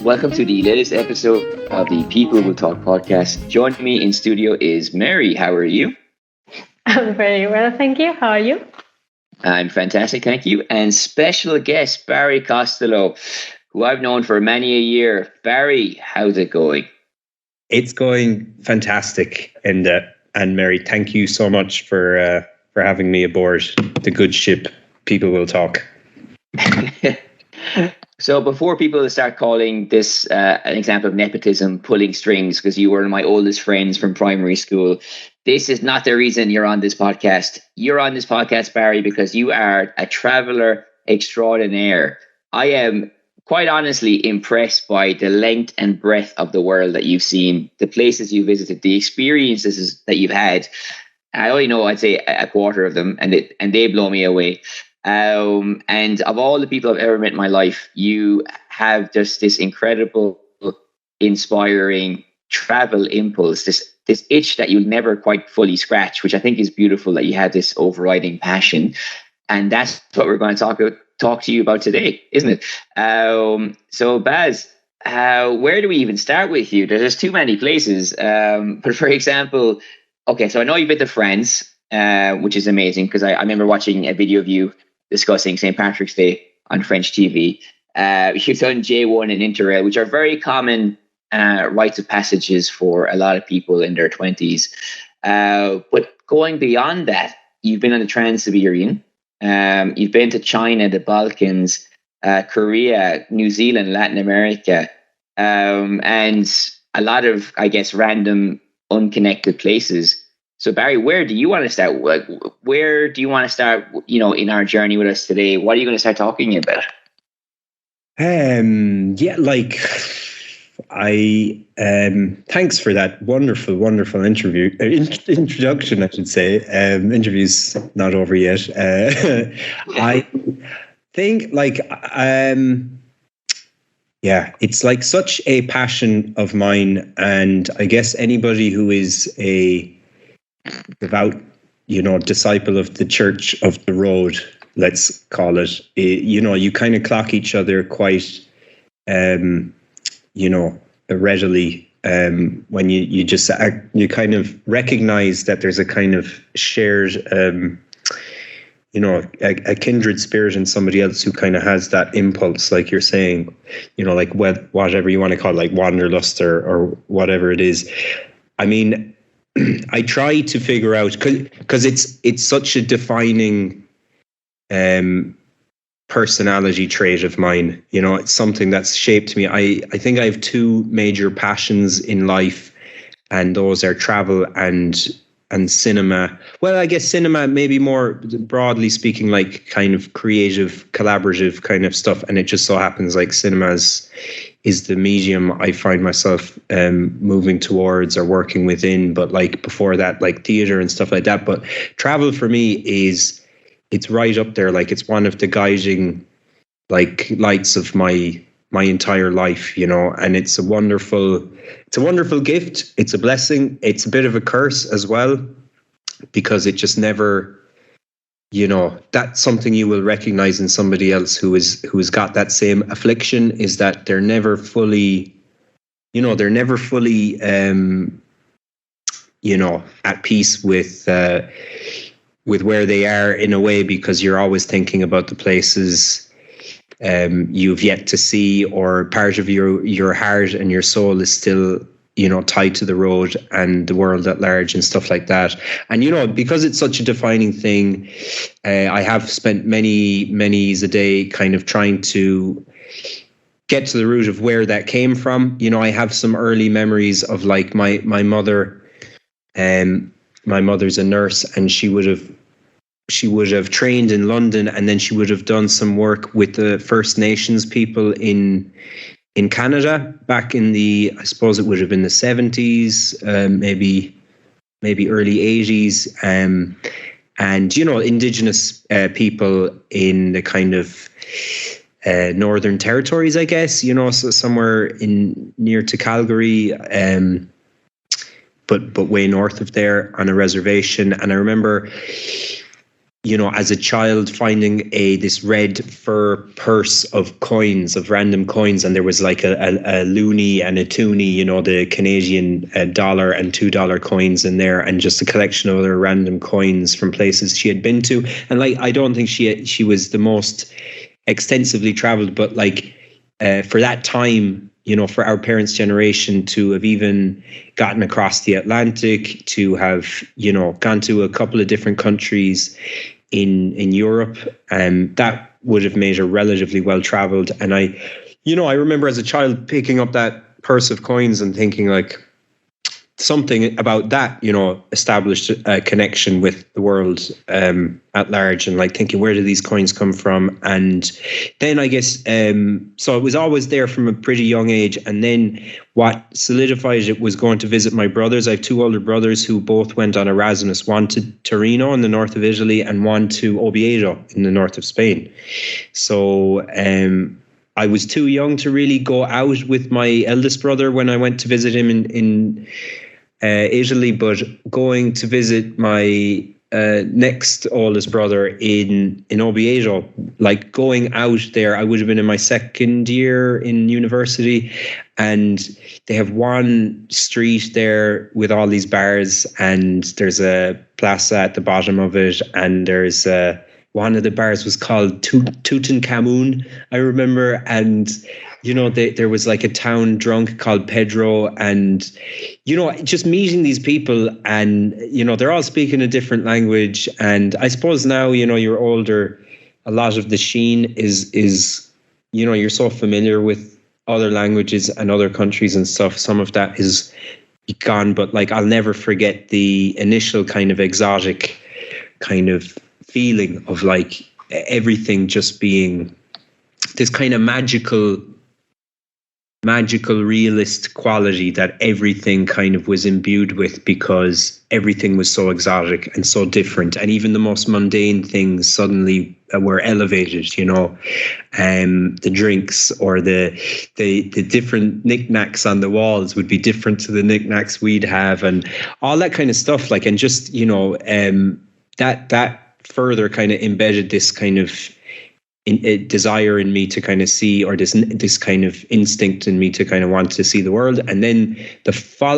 Welcome to the latest episode of the People Will Talk podcast. Joining me in studio is Mary. How are you? I'm very well, thank you. How are you? I'm fantastic, thank you. And special guest, Barry Costello, who I've known for many a year. Barry, how's it going? It's going fantastic. And Mary, thank you so much for having me aboard the good ship. People Will Talk. So before people start calling this an example of nepotism, pulling strings, because you were one of my oldest friends from primary school, this is not the reason you're on this podcast. You're on this podcast, Barry, because you are a traveler extraordinaire. I am quite honestly impressed by the length and breadth of the world that you've seen, the places you visited, the experiences that you've had. I only know, I'd say, a quarter of them, and they blow me away. And of all the people I've ever met in my life, you have just this incredible, inspiring travel impulse, this itch that you'll never quite fully scratch, which I think is beautiful, that you have this overriding passion. And that's what we're going to talk to you about today, isn't it? So Baz, where do we even start with you? There's too many places. But for example, okay, so I know you've been to France, which is amazing, because I remember watching a video of you discussing St. Patrick's Day on French TV. You've done J1 and Interrail, which are very common rites of passages for a lot of people in their 20s. But going beyond that, you've been on the Trans-Siberian. You've been to China, the Balkans, Korea, New Zealand, Latin America, and a lot of, I guess, random, unconnected places. So Barry, where do you want to start? Where do you want to start, in our journey with us today? What are you going to start talking about? Thanks for that wonderful introduction, I should say. Interview's not over yet. I think it's like such a passion of mine, and I guess anybody who is a devout, disciple of the Church of the Road, let's call it, you kind of clock each other quite, readily, when you just, you kind of recognize that there's a kind of shared, a kindred spirit in somebody else who kind of has that impulse, like you're saying, like whatever you want to call it, like wanderlust or whatever it is. I mean, I try to figure out, because it's such a defining personality trait of mine. It's something that's shaped me. I think I have two major passions in life, and those are travel and cinema. Well, I guess cinema, maybe more broadly speaking, like kind of creative, collaborative kind of stuff. And it just so happens like cinema is the medium I find myself moving towards or working within. But like before that, like theater and stuff like that. But travel for me it's right up there. Like it's one of the guiding like lights of my entire life, and it's a wonderful gift. It's a blessing. It's a bit of a curse as well, because it just never, that's something you will recognize in somebody else who has got that same affliction, is that they're never fully, at peace with where they are, in a way, because you're always thinking about the places you've yet to see, or part of your heart and your soul is still, tied to the road and the world at large and stuff like that. And, because it's such a defining thing, I have spent many a day kind of trying to get to the root of where that came from. I have some early memories of like my mother. My mother's a nurse, and she would have trained in London, and then she would have done some work with the First Nations people in Canada back in I suppose it would have been the 70s, maybe early 80s, and Indigenous people in the kind of Northern Territories, I guess, so somewhere near to Calgary, but way north of there on a reservation. And I remember you know, as a child, finding this red fur purse of coins, of random coins, and there was like a loonie and a toonie, you know, the Canadian dollar and $2 coins in there, and just a collection of other random coins from places she had been to. And like, I don't think she was the most extensively traveled, but like for that time, you know, for our parents' generation to have even gotten across the Atlantic, to have, you know, gone to a couple of different countries in Europe, that would have made her relatively well traveled. And I remember as a child picking up that purse of coins and thinking like, something about that, you know, established a connection with the world at large, and like thinking, where do these coins come from? And then I guess, so it was always there from a pretty young age. And then what solidified it was going to visit my brothers. I have two older brothers who both went on Erasmus, one to Torino in the north of Italy and one to Oviedo in the north of Spain. So I was too young to really go out with my eldest brother when I went to visit him in Italy, but going to visit my next oldest brother in Oviedo, like going out there, I would have been in my second year in university, and they have one street there with all these bars, and there's a plaza at the bottom of it, and there's one of the bars was called Tutankhamun, I remember, and you know, there was like a town drunk called Pedro, and, you know, just meeting these people, and, you know, they're all speaking a different language. And I suppose now, you know, you're older, a lot of the sheen is, you know, you're so familiar with other languages and other countries and stuff. Some of that is gone, but like, I'll never forget the initial kind of exotic kind of feeling of like everything just being this kind of magical realist quality that everything kind of was imbued with, because everything was so exotic and so different, and even the most mundane things suddenly were elevated, you know, the drinks or the different knickknacks on the walls would be different to the knickknacks we'd have, and all that kind of stuff, like, and just, you know, that further kind of embedded this kind of a desire in me to kind of see, or this kind of instinct in me to kind of want to see the world. And then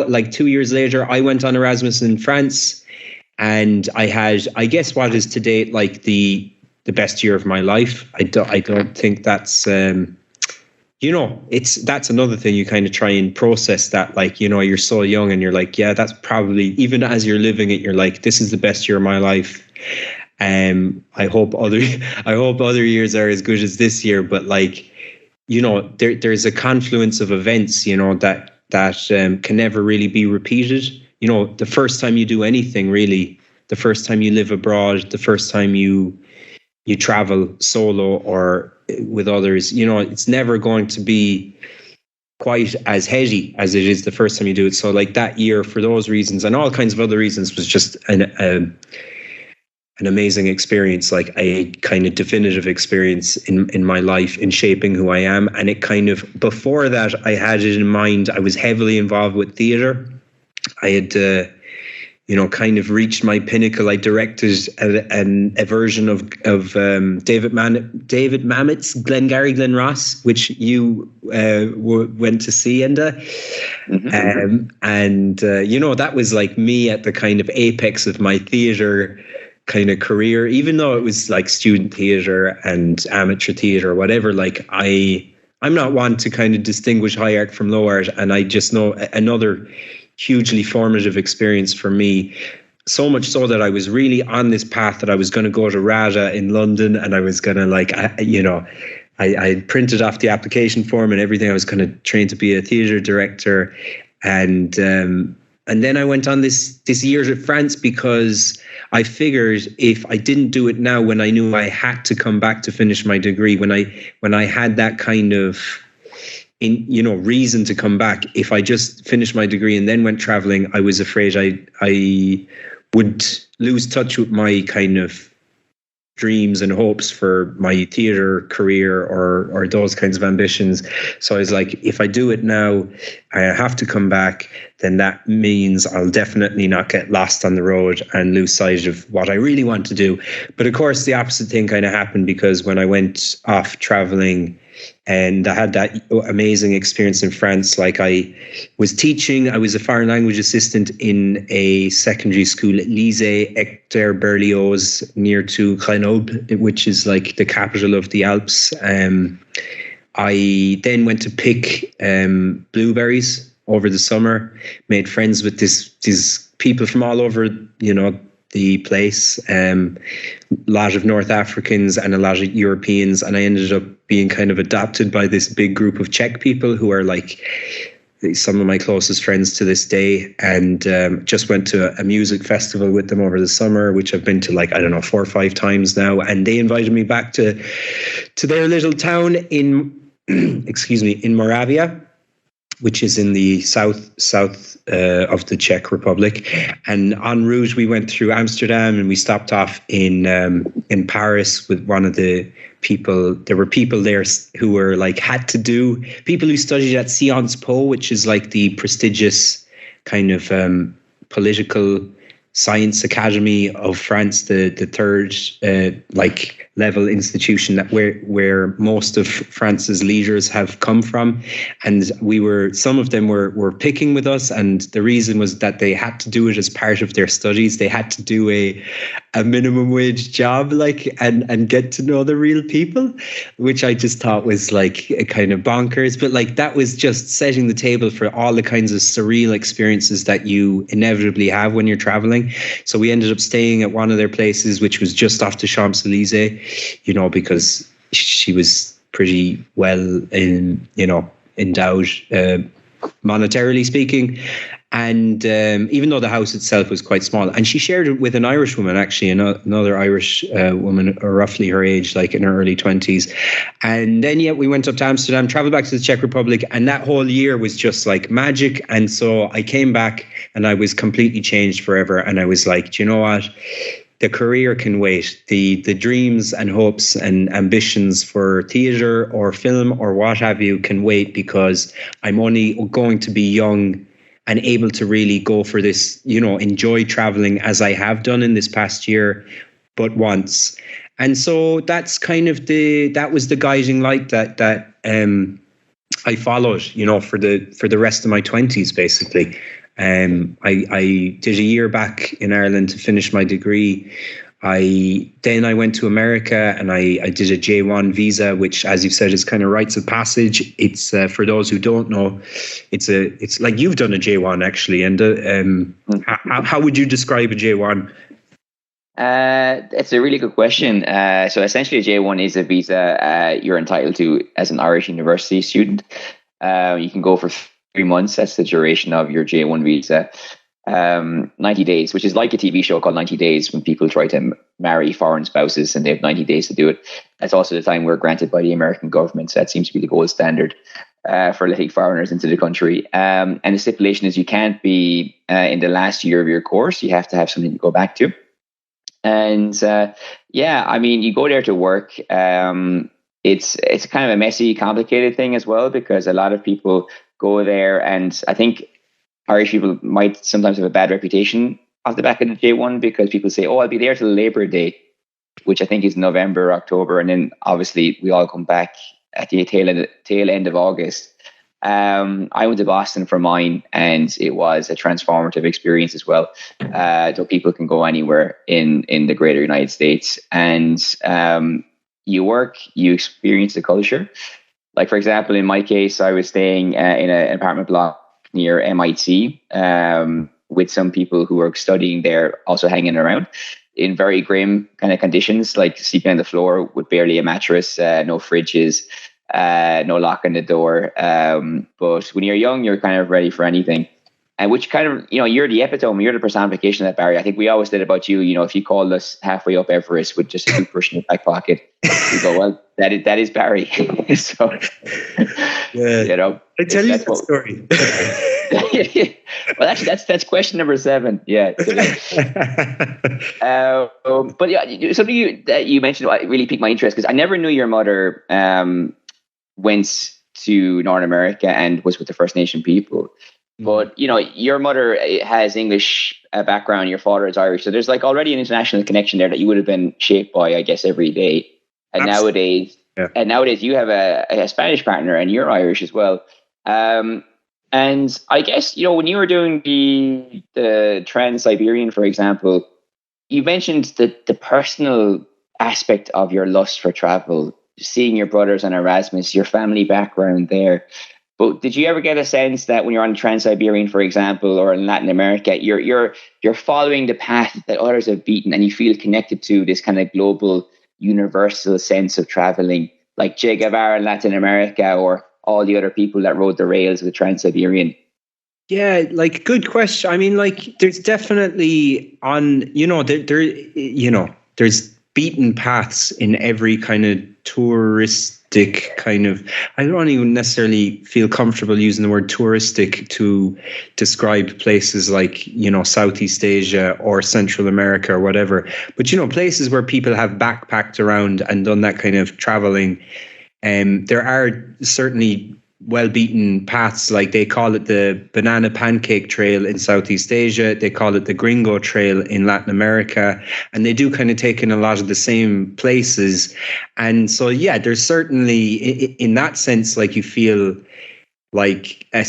like 2 years later, I went on Erasmus in France, and I had, I guess, what is to date like the best year of my life. I don't think that's you know, that's another thing, you kind of try and process that, like, you know, you're so young and you're like, yeah, that's probably, even as you're living it, you're like, this is the best year of my life. I hope other years are as good as this year, but like, you know, there's a confluence of events, you know, that can never really be repeated. You know, the first time you do anything, really, the first time you live abroad, the first time you travel solo or with others, you know, it's never going to be quite as heady as it is the first time you do it. So like that year, for those reasons and all kinds of other reasons, was just an amazing experience, like a kind of definitive experience in my life in shaping who I am. And it kind of, before that, I had it in mind, I was heavily involved with theatre. I had, you know, kind of reached my pinnacle. I directed a version of David Mamet's Glengarry Glen Ross, which you went to see, Enda. Mm-hmm. And you know, that was like me at the kind of apex of my theatre kind of career, even though it was like student theatre and amateur theatre or whatever. Like I'm not one to kind of distinguish high art from low art, and I just know another hugely formative experience for me, so much so that I was really on this path that I was going to go to RADA in London, and I was going to like, I printed off the application form and everything. I was going to train to be a theatre director, and then I went on this year to France because I figured if I didn't do it now, when I knew I had to come back to finish my degree, when I had that kind of reason to come back, if I just finished my degree and then went traveling, I was afraid I would lose touch with my kind of dreams and hopes for my theater career or those kinds of ambitions. So I was like, if I do it now, I have to come back, then that means I'll definitely not get lost on the road and lose sight of what I really want to do. But of course, the opposite thing kind of happened, because when I went off traveling and I had that amazing experience in France, like I was teaching, I was a foreign language assistant in a secondary school at Lycée Hector Berlioz near to Grenoble, which is like the capital of the Alps. I then went to pick blueberries over the summer, made friends with these people from all over, the place, a lot of North Africans and a lot of Europeans, and I ended up being kind of adopted by this big group of Czech people who are like some of my closest friends to this day, and just went to a music festival with them over the summer, which I've been to 4 or 5 times now, and they invited me back to their little town in in Moravia, which is in the south of the Czech Republic. And en route, we went through Amsterdam and we stopped off in Paris with one of the people. There were people there who were people who studied at Sciences Po, which is like the prestigious kind of political science academy of France, the third level institution that where most of France's leaders have come from. And some of them were picking with us, and the reason was that they had to do it as part of their studies. They had to do a minimum wage job, and get to know the real people, which I just thought was a kind of bonkers. But that was just setting the table for all the kinds of surreal experiences that you inevitably have when you're traveling. So we ended up staying at one of their places, which was just off the Champs-Elysees, because she was pretty well endowed, monetarily speaking. And even though the house itself was quite small, and she shared it with an Irish woman, actually, another Irish woman, roughly her age, in her early 20s. And then, we went up to Amsterdam, traveled back to the Czech Republic, and that whole year was just magic. And so I came back and I was completely changed forever. And I was like, do you know what? The career can wait. The dreams and hopes and ambitions for theatre or film or what have you can wait, because I'm only going to be young and able to really go for this, enjoy traveling as I have done in this past year, but once. And so that's kind of that was the guiding light that I followed, for the rest of my 20s, basically. I did a year back in Ireland to finish my degree. Then I went to America and I did a J1 visa, which, as you've said, is kind of rites of passage. It's for those who don't know, it's like you've done a J1 actually. And how would you describe a J1? It's a really good question. So essentially, a J1 is a visa you're entitled to as an Irish university student. You can go for 3 months. That's the duration of your J1 visa. 90 days, which is like a TV show called 90 Days, when people try to marry foreign spouses and they have 90 days to do it. That's also the time we're granted by the American government. So that seems to be the gold standard for letting foreigners into the country. And the stipulation is you can't be in the last year of your course. You have to have something to go back to. And you go there to work. It's kind of a messy, complicated thing as well, because a lot of people go there, and I think Irish people might sometimes have a bad reputation off the back of the J1, because people say, "Oh, I'll be there till Labor Day," which I think is November, October, and then obviously we all come back at the tail end of August. I went to Boston for mine, and it was a transformative experience as well. So people can go anywhere in the greater United States, and you work, you experience the culture. Like, for example, in my case, I was staying in an apartment block near MIT with some people who were studying there, also hanging around in very grim kind of conditions, like sleeping on the floor with barely a mattress, no fridges, no lock on the door. But when you're young, you're kind of ready for anything. And which kind of, you're the epitome, you're the personification of that, Barry. I think we always said about you, if you called us halfway up Everest with just a toothbrush in your back pocket, you go, well, that is Barry. So, yeah. I tell you that story. Well, actually, that's question number 7. Yeah. But yeah, something that you mentioned really piqued my interest, because I never knew your mother went to North America and was with the First Nation people. But your mother has English background, your father is Irish, so there's like already an international connection there that you would have been shaped by, I guess, every day. And nowadays, you have a Spanish partner, and you're Irish as well. And I guess when you were doing the Trans-Siberian, for example, you mentioned the personal aspect of your lust for travel, seeing your brothers on Erasmus, your family background there. But did you ever get a sense that when you're on Trans-Siberian, for example, or in Latin America, you're following the path that others have beaten, and you feel connected to this kind of global, universal sense of traveling, like Che Guevara in Latin America, or all the other people that rode the rails with Trans-Siberian? Yeah, like, good question. I mean, like, there's definitely there's beaten paths in every kind of touristic kind of, I don't even necessarily feel comfortable using the word touristic to describe places like, Southeast Asia or Central America or whatever. But, places where people have backpacked around and done that kind of traveling. There are certainly well-beaten paths, like they call it the Banana Pancake Trail in Southeast Asia. They call it the Gringo Trail in Latin America. And they do kind of take in a lot of the same places. And so, yeah, there's certainly, in that sense, like, you feel like a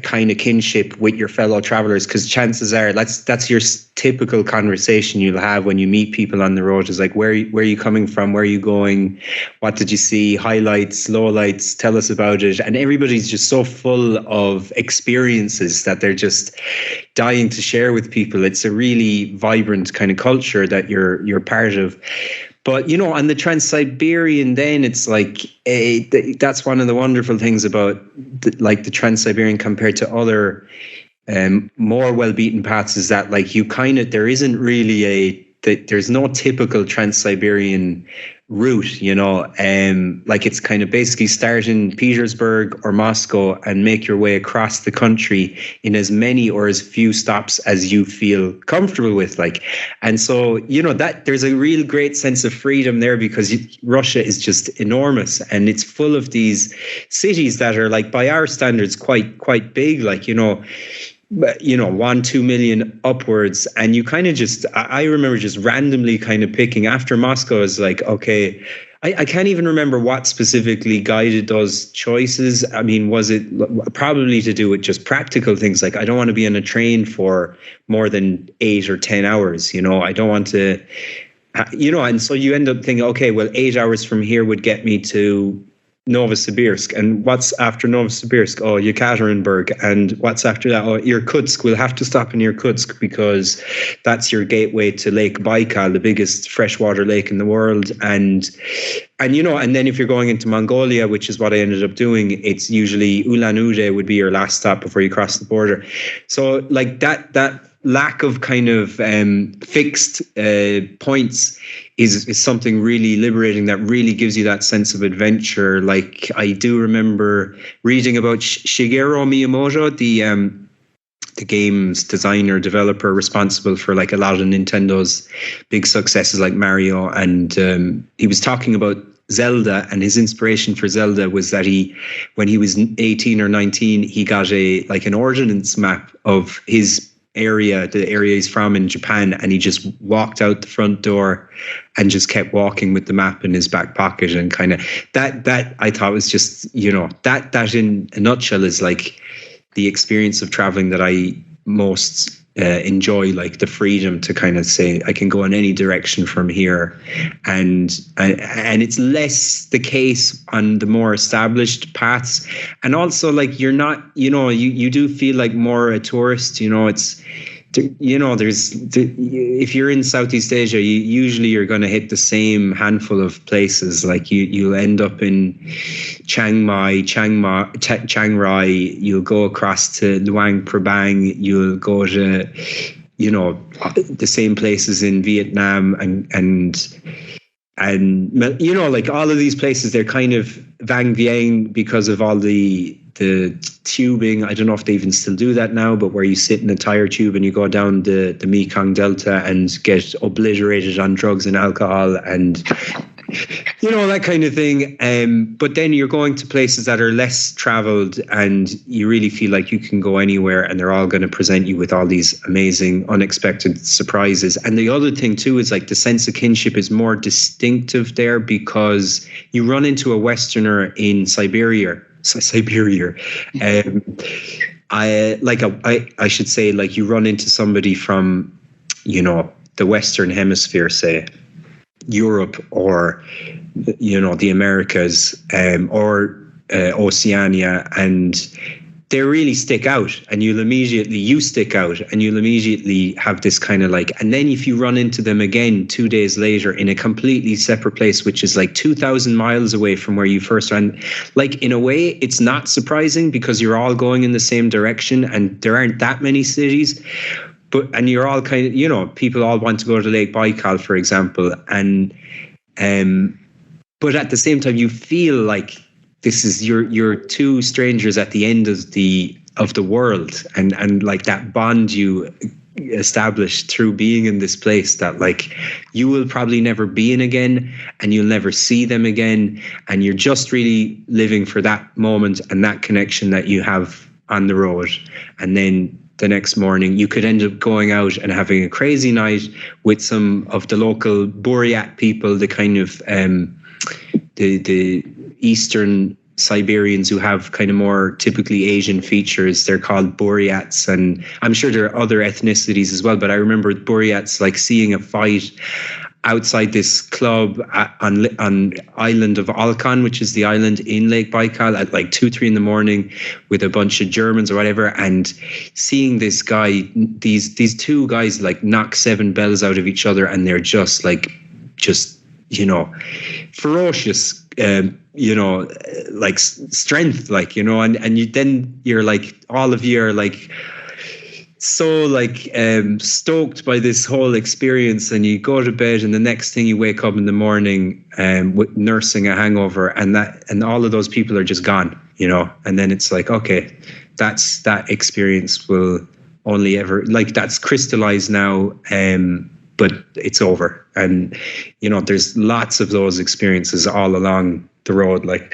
kind of kinship with your fellow travelers, because chances are that's your typical conversation you'll have when you meet people on the road, is like, where are you coming from, where are you going, what did you see, highlights, lowlights, tell us about it. And everybody's just so full of experiences that they're just dying to share with people. It's a really vibrant kind of culture that you're part of. But, on the Trans-Siberian, then it's like, that's one of the wonderful things about the Trans-Siberian compared to other more well-beaten paths, is that, like, there isn't really there's no typical Trans-Siberian route, like, it's kind of basically start in Petersburg or Moscow and make your way across the country in as many or as few stops as you feel comfortable with, like. And so, that there's a real great sense of freedom there, because Russia is just enormous, and it's full of these cities that are, like, by our standards, quite big, like, 1-2 million upwards. And you kind of I remember just randomly kind of picking after Moscow, is like, okay, I can't even remember what specifically guided those choices. I mean, was it probably to do with just practical things, like, I don't want to be on a train for more than 8 or 10 hours, I don't want to, and so you end up thinking, okay, well, 8 hours from here would get me to Novosibirsk, and what's after Novosibirsk? Oh, Yekaterinburg. And what's after that? Oh, Irkutsk. We'll have to stop in Irkutsk, because that's your gateway to Lake Baikal, the biggest freshwater lake in the world. And then if you're going into Mongolia, which is what I ended up doing, it's usually Ulan-Ude would be your last stop before you cross the border. So, like, that lack of kind of fixed points is something really liberating, that really gives you that sense of adventure. Like, I do remember reading about Shigeru Miyamoto, the games designer, developer responsible for, like, a lot of Nintendo's big successes like Mario. And he was talking about Zelda, and his inspiration for Zelda was that when he was 18 or 19, he got an ordnance map of his area, the area he's from in Japan, and he just walked out the front door and just kept walking with the map in his back pocket. And kind of that I thought was just, that in a nutshell is, like, the experience of traveling that I most enjoy, like, the freedom to kind of say, I can go in any direction from here. And it's less the case on the more established paths. And also, like, you're not, you do feel like more a tourist, it's, if you're in Southeast Asia, you're going to hit the same handful of places. Like, you'll end up in Chiang Rai, you'll go across to Luang Prabang, you'll go to, the same places in Vietnam and like, all of these places, they're kind of Vang Vieng because of all the the tubing. I don't know if they even still do that now, but where you sit in a tire tube and you go down the Mekong Delta and get obliterated on drugs and alcohol and that kind of thing. But then you're going to places that are less traveled and you really feel like you can go anywhere and they're all going to present you with all these amazing, unexpected surprises. And the other thing too is like the sense of kinship is more distinctive there because you run into a Westerner in Siberia. I should say, like, you run into somebody from, the Western Hemisphere, say Europe or, the Americas, or Oceania, and they really stick out, and you stick out, and you'll immediately have this kind of like, and then if you run into them again 2 days later in a completely separate place, which is like 2,000 miles away from where you first ran, like, in a way, it's not surprising because you're all going in the same direction and there aren't that many cities, and you're all kind of, people all want to go to Lake Baikal, for example, and but at the same time, you feel like this is you're two strangers at the end of the world, and like that bond you established through being in this place that like you will probably never be in again, and you'll never see them again, and you're just really living for that moment and that connection that you have on the road. And then the next morning you could end up going out and having a crazy night with some of the local Buryat people, the kind of the Eastern Siberians who have kind of more typically Asian features. They're called Buryats, and I'm sure there are other ethnicities as well, but I remember Buryats like seeing a fight outside this club on island of Alkan, which is the island in Lake Baikal, at like 2-3 in the morning with a bunch of Germans or whatever, and seeing this guy, these two guys like knock 7 bells out of each other, and they're just ferocious, like strength, like, and you're like, all of you are like so like stoked by this whole experience, and you go to bed, and the next thing you wake up in the morning with nursing a hangover, and all of those people are just gone, and then it's like, okay, that experience will only ever, like, that's crystallized now, but it's over. And there's lots of those experiences all along the road, like.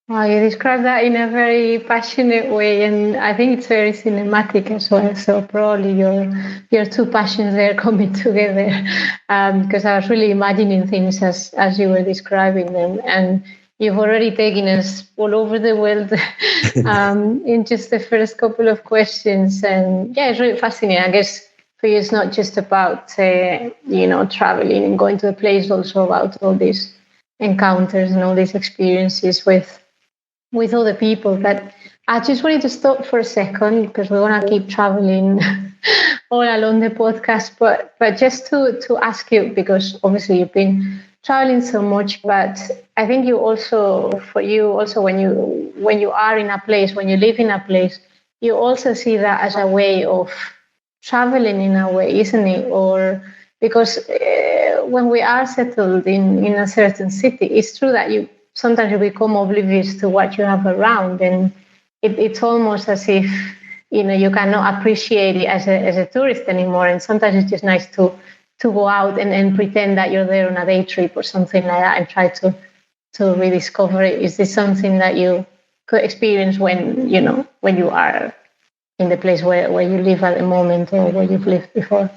Wow, you describe that in a very passionate way, and I think it's very cinematic as well. So probably your two passions there coming together, because I was really imagining things as you were describing them, and you've already taken us all over the world in just the first couple of questions. And yeah, it's really fascinating. I guess for you, it's not just about traveling and going to a place, also about all these encounters and all these experiences with other people. But I just wanted to stop for a second because we want to keep traveling all along the podcast, but just to ask you, because obviously you've been traveling so much, but I think when you are in a place, when you live in a place, you also see that as a way of traveling in a way, isn't it? Or because when we are settled in a certain city, it's true that sometimes you become oblivious to what you have around, and it's almost as if you cannot appreciate it as a tourist anymore. And sometimes it's just nice to go out and pretend that you're there on a day trip or something like that, and try to rediscover it. Is this something that you could experience when you are in the place where you live at the moment, or where you've lived before?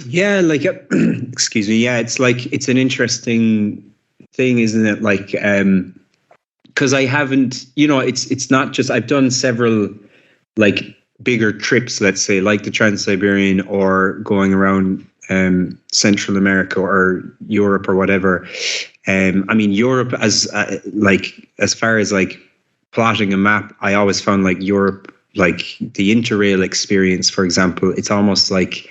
Yeah, like excuse me. Yeah, it's like, it's an interesting thing, isn't it? Like, because I haven't, it's not just, I've done several like bigger trips, let's say, like the Trans-Siberian, or going around Central America or Europe or whatever. I mean, Europe, as far as like plotting a map, I always found like Europe, like the Interrail experience, for example, it's almost like,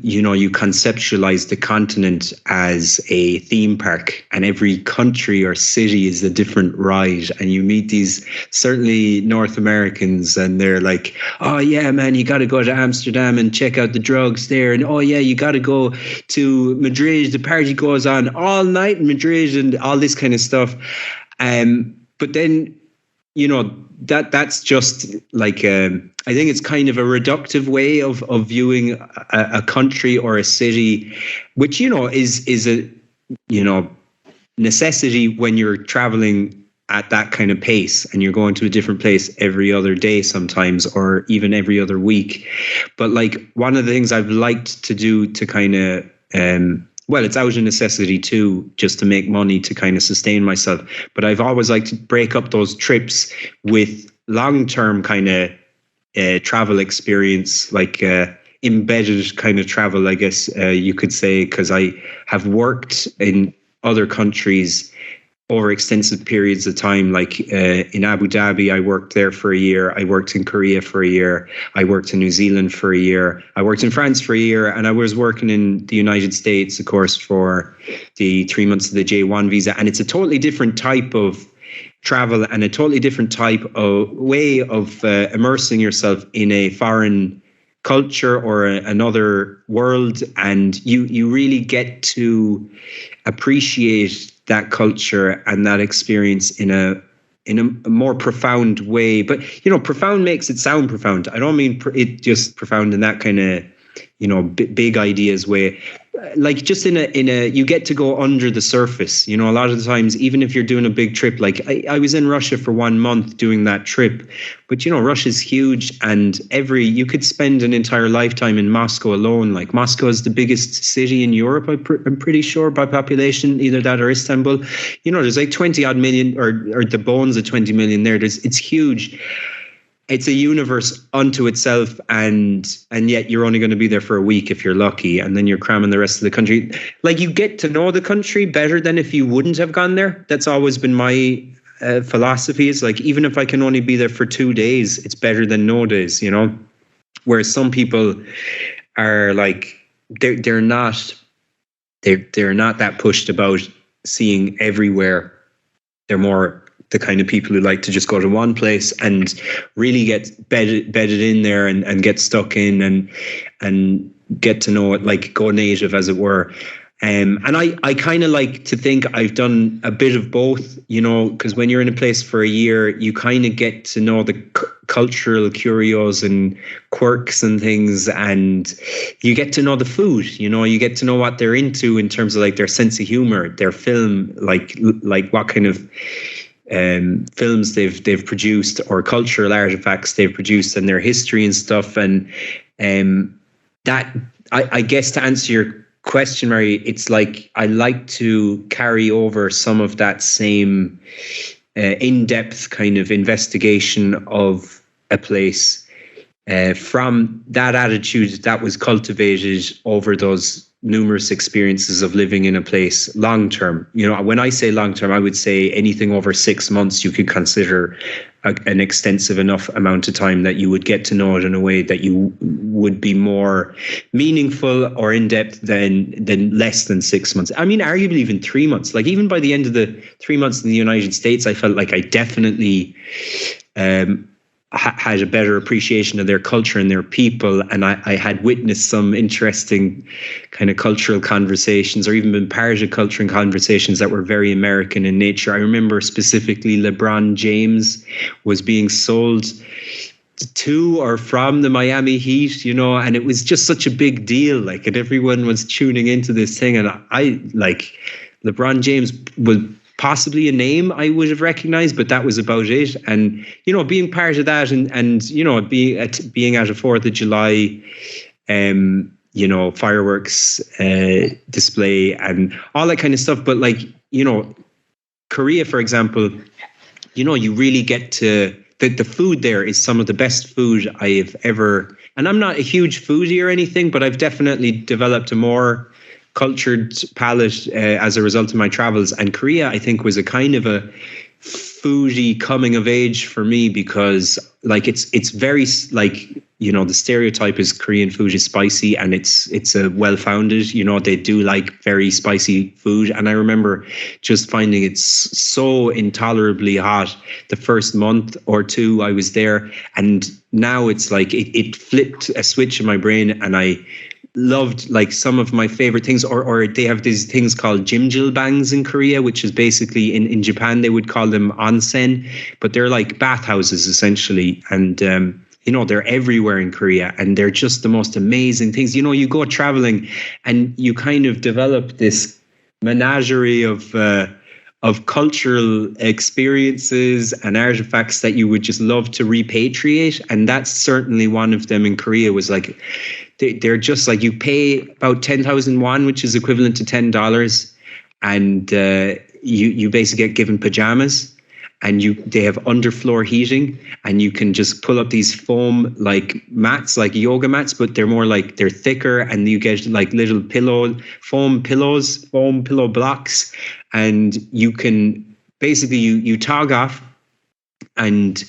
you conceptualize the continent as a theme park, and every country or city is a different ride, and you meet these, certainly North Americans, and they're like, oh yeah, man, you got to go to Amsterdam and check out the drugs there, and oh yeah, you got to go to Madrid, the party goes on all night in Madrid, and all this kind of stuff. but then, that's just like, I think it's kind of a reductive way of viewing a country or a city, which, is a, necessity when you're traveling at that kind of pace and you're going to a different place every other day sometimes, or even every other week. But like, one of the things I've liked to do to kind of, well, it's out of necessity too, just to make money to kind of sustain myself. But I've always liked to break up those trips with long-term kind of travel experience, like embedded kind of travel, I guess you could say, because I have worked in other countries over extensive periods of time. Like in Abu Dhabi, I worked there for a year. I worked in Korea for a year. I worked in New Zealand for a year. I worked in France for a year. And I was working in the United States, of course, for the 3 months of the J1 visa. And it's a totally different type of travel and a totally different type of way of immersing yourself in a foreign culture or another world. And you really get to appreciate that culture and that experience in a more profound way. But profound makes it sound profound. I don't mean it just profound in that kind of big ideas way. Like, just in a you get to go under the surface. A lot of the times, even if you're doing a big trip, like I was in Russia for 1 month doing that trip, but Russia's huge, and you could spend an entire lifetime in Moscow alone. Like, Moscow is the biggest city in Europe, I'm pretty sure, by population, either that or Istanbul. There's like 20 odd million, or the bones of 20 million there. It's huge. It's a universe unto itself, and yet you're only going to be there for a week if you're lucky, and then you're cramming the rest of the country. Like, you get to know the country better than if you wouldn't have gone there. That's always been my philosophy. It's like, even if I can only be there for 2 days, it's better than no days, Whereas some people are like, they're not that pushed about seeing everywhere. They're more the kind of people who like to just go to one place and really get bedded in there and get stuck in and get to know it, like go native, as it were. And I kind of like to think I've done a bit of both, because when you're in a place for a year, you kind of get to know the cultural curios and quirks and things, and you get to know the food, you get to know what they're into in terms of like their sense of humor, their film, like what kind of films they've produced, or cultural artifacts they've produced, and their history and stuff. And that, I guess, to answer your question, Mary, it's like I like to carry over some of that same in-depth kind of investigation of a place from that attitude that was cultivated over those numerous experiences of living in a place long term. When I say long term, I would say anything over 6 months you could consider an extensive enough amount of time that you would get to know it in a way that you would be more meaningful or in depth than less than 6 months. I mean, arguably even 3 months. Like, even by the end of the 3 months in the United States, I felt like I definitely had a better appreciation of their culture and their people, and I had witnessed some interesting kind of cultural conversations, or even been part of cultural conversations that were very American in nature. I remember specifically LeBron James was being sold to or from the Miami Heat, and it was just such a big deal, like, and everyone was tuning into this thing, and I like LeBron James was possibly a name I would have recognized, but that was about it. And, being part of that and being at a 4th of July, fireworks display and all that kind of stuff. But like, Korea, for example, you really get to, the food there is some of the best food I have ever, and I'm not a huge foodie or anything, but I've definitely developed a more cultured palate as a result of my travels. And Korea, I think, was a kind of a foodie coming of age for me, because like it's very like, the stereotype is Korean food is spicy, and it's a well-founded, they do like very spicy food. And I remember just finding it so intolerably hot the first month or two I was there, and now it's like it flipped a switch in my brain, and I loved like some of my favorite things, or they have these things called jimjilbangs in Korea, which is basically in Japan they would call them onsen, but they're like bathhouses essentially. And they're everywhere in Korea, and they're just the most amazing things. You go traveling and you kind of develop this menagerie of cultural experiences and artifacts that you would just love to repatriate. And that's certainly one of them in Korea. Was like, they're just like, you pay about 10,000 won, which is equivalent to $10. And you basically get given pajamas, and they have underfloor heating, and you can just pull up these foam like mats, like yoga mats, but they're more like, they're thicker, and you get like little foam pillow blocks, and you can basically you tog off, and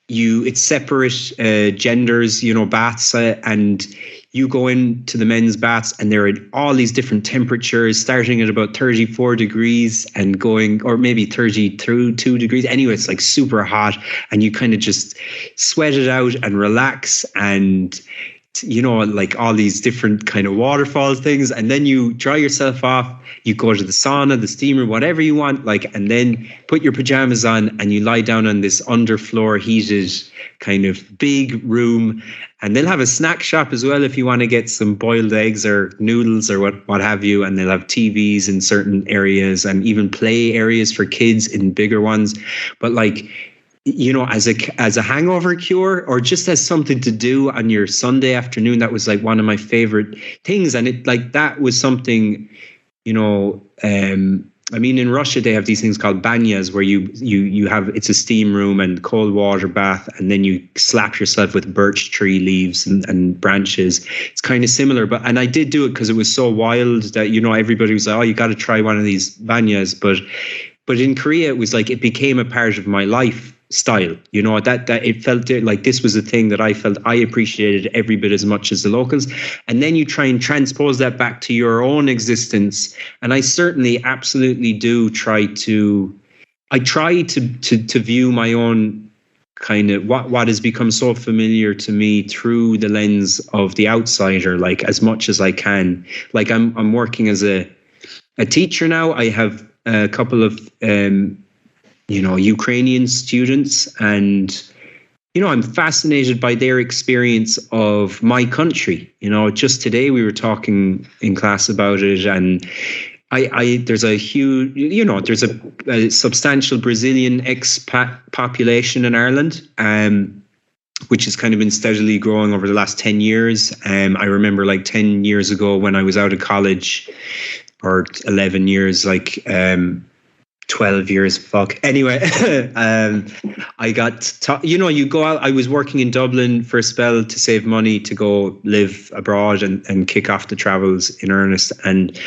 it's separate genders, baths, and you go into the men's baths, and they're at all these different temperatures, starting at about 34 degrees and going, or maybe 32 degrees. Anyway, it's like super hot, and you kind of just sweat it out and relax, and like all these different kind of waterfall things. And then you dry yourself off, you go to the sauna, the steamer, whatever you want, and then put your pajamas on, and you lie down on this underfloor heated kind of big room. And they'll have a snack shop as well if you want to get some boiled eggs or noodles or what have you. And they'll have TVs in certain areas, and even play areas for kids in bigger ones. But as a hangover cure, or just as something to do on your Sunday afternoon, that was like one of my favorite things. And that was something, in Russia they have these things called banyas, where you have, it's a steam room and cold water bath, and then you slap yourself with birch tree leaves and branches. It's kind of similar, and I did do it because it was so wild that everybody was like, oh, you got to try one of these banyas. But in Korea it was like, it became a part of my lifestyle. That it felt like this was a thing that I felt I appreciated every bit as much as the locals. And then you try and transpose that back to your own existence. And I certainly absolutely do try to view my own kind of what has become so familiar to me through the lens of the outsider, like as much as I can. Like I'm working as a teacher now. I have a couple of Ukrainian students, and I'm fascinated by their experience of my country. Just today we were talking in class about it, and there's a huge, there's a substantial Brazilian expat population in Ireland, which has kind of been steadily growing over the last 10 years. I remember like 10 years ago when I was out of college, or 11 years, 12 years, fuck. Anyway, I got, you go out, I was working in Dublin for a spell to save money to go live abroad and kick off the travels in earnest. And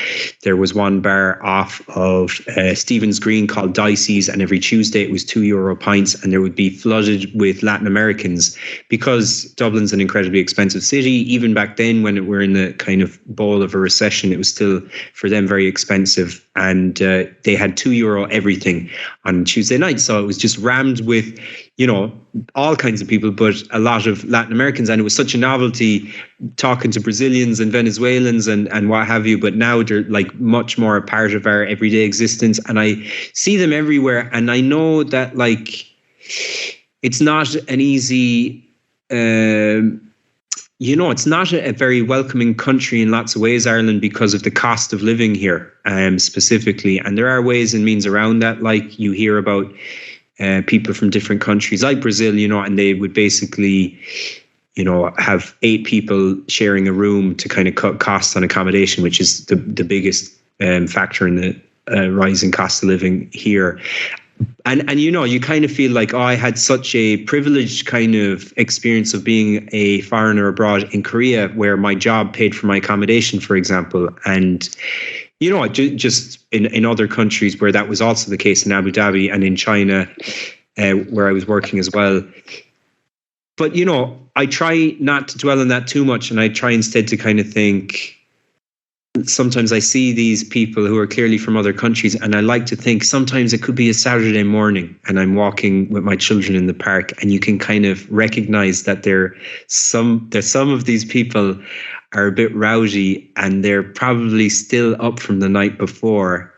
there was one bar off of Stephen's Green called Dicey's, and every Tuesday it was €2 pints, and there would be flooded with Latin Americans, because Dublin's an incredibly expensive city. Even back then, when we're in the kind of bowl of a recession, it was still for them very expensive. And they had €2 everything on Tuesday night. So it was just rammed with, all kinds of people, but a lot of Latin Americans. And it was such a novelty talking to Brazilians and Venezuelans and what have you. But now they're like much more a part of our everyday existence. And I see them everywhere. And I know that it's not an easy, it's not a very welcoming country in lots of ways, Ireland, because of the cost of living here, specifically. And there are ways and means around that. Like you hear about people from different countries like Brazil, and they would basically, have 8 people sharing a room to kind of cut costs on accommodation, which is the biggest factor in the rising cost of living here. And you kind of feel like, I had such a privileged kind of experience of being a foreigner abroad in Korea, where my job paid for my accommodation, for example. And, just in other countries where that was also the case, in Abu Dhabi and in China, where I was working as well. But, I try not to dwell on that too much. And I try instead to kind of think, sometimes I see these people who are clearly from other countries, and I like to think sometimes it could be a Saturday morning and I'm walking with my children in the park, and you can kind of recognize that there's some of these people are a bit rowdy and they're probably still up from the night before.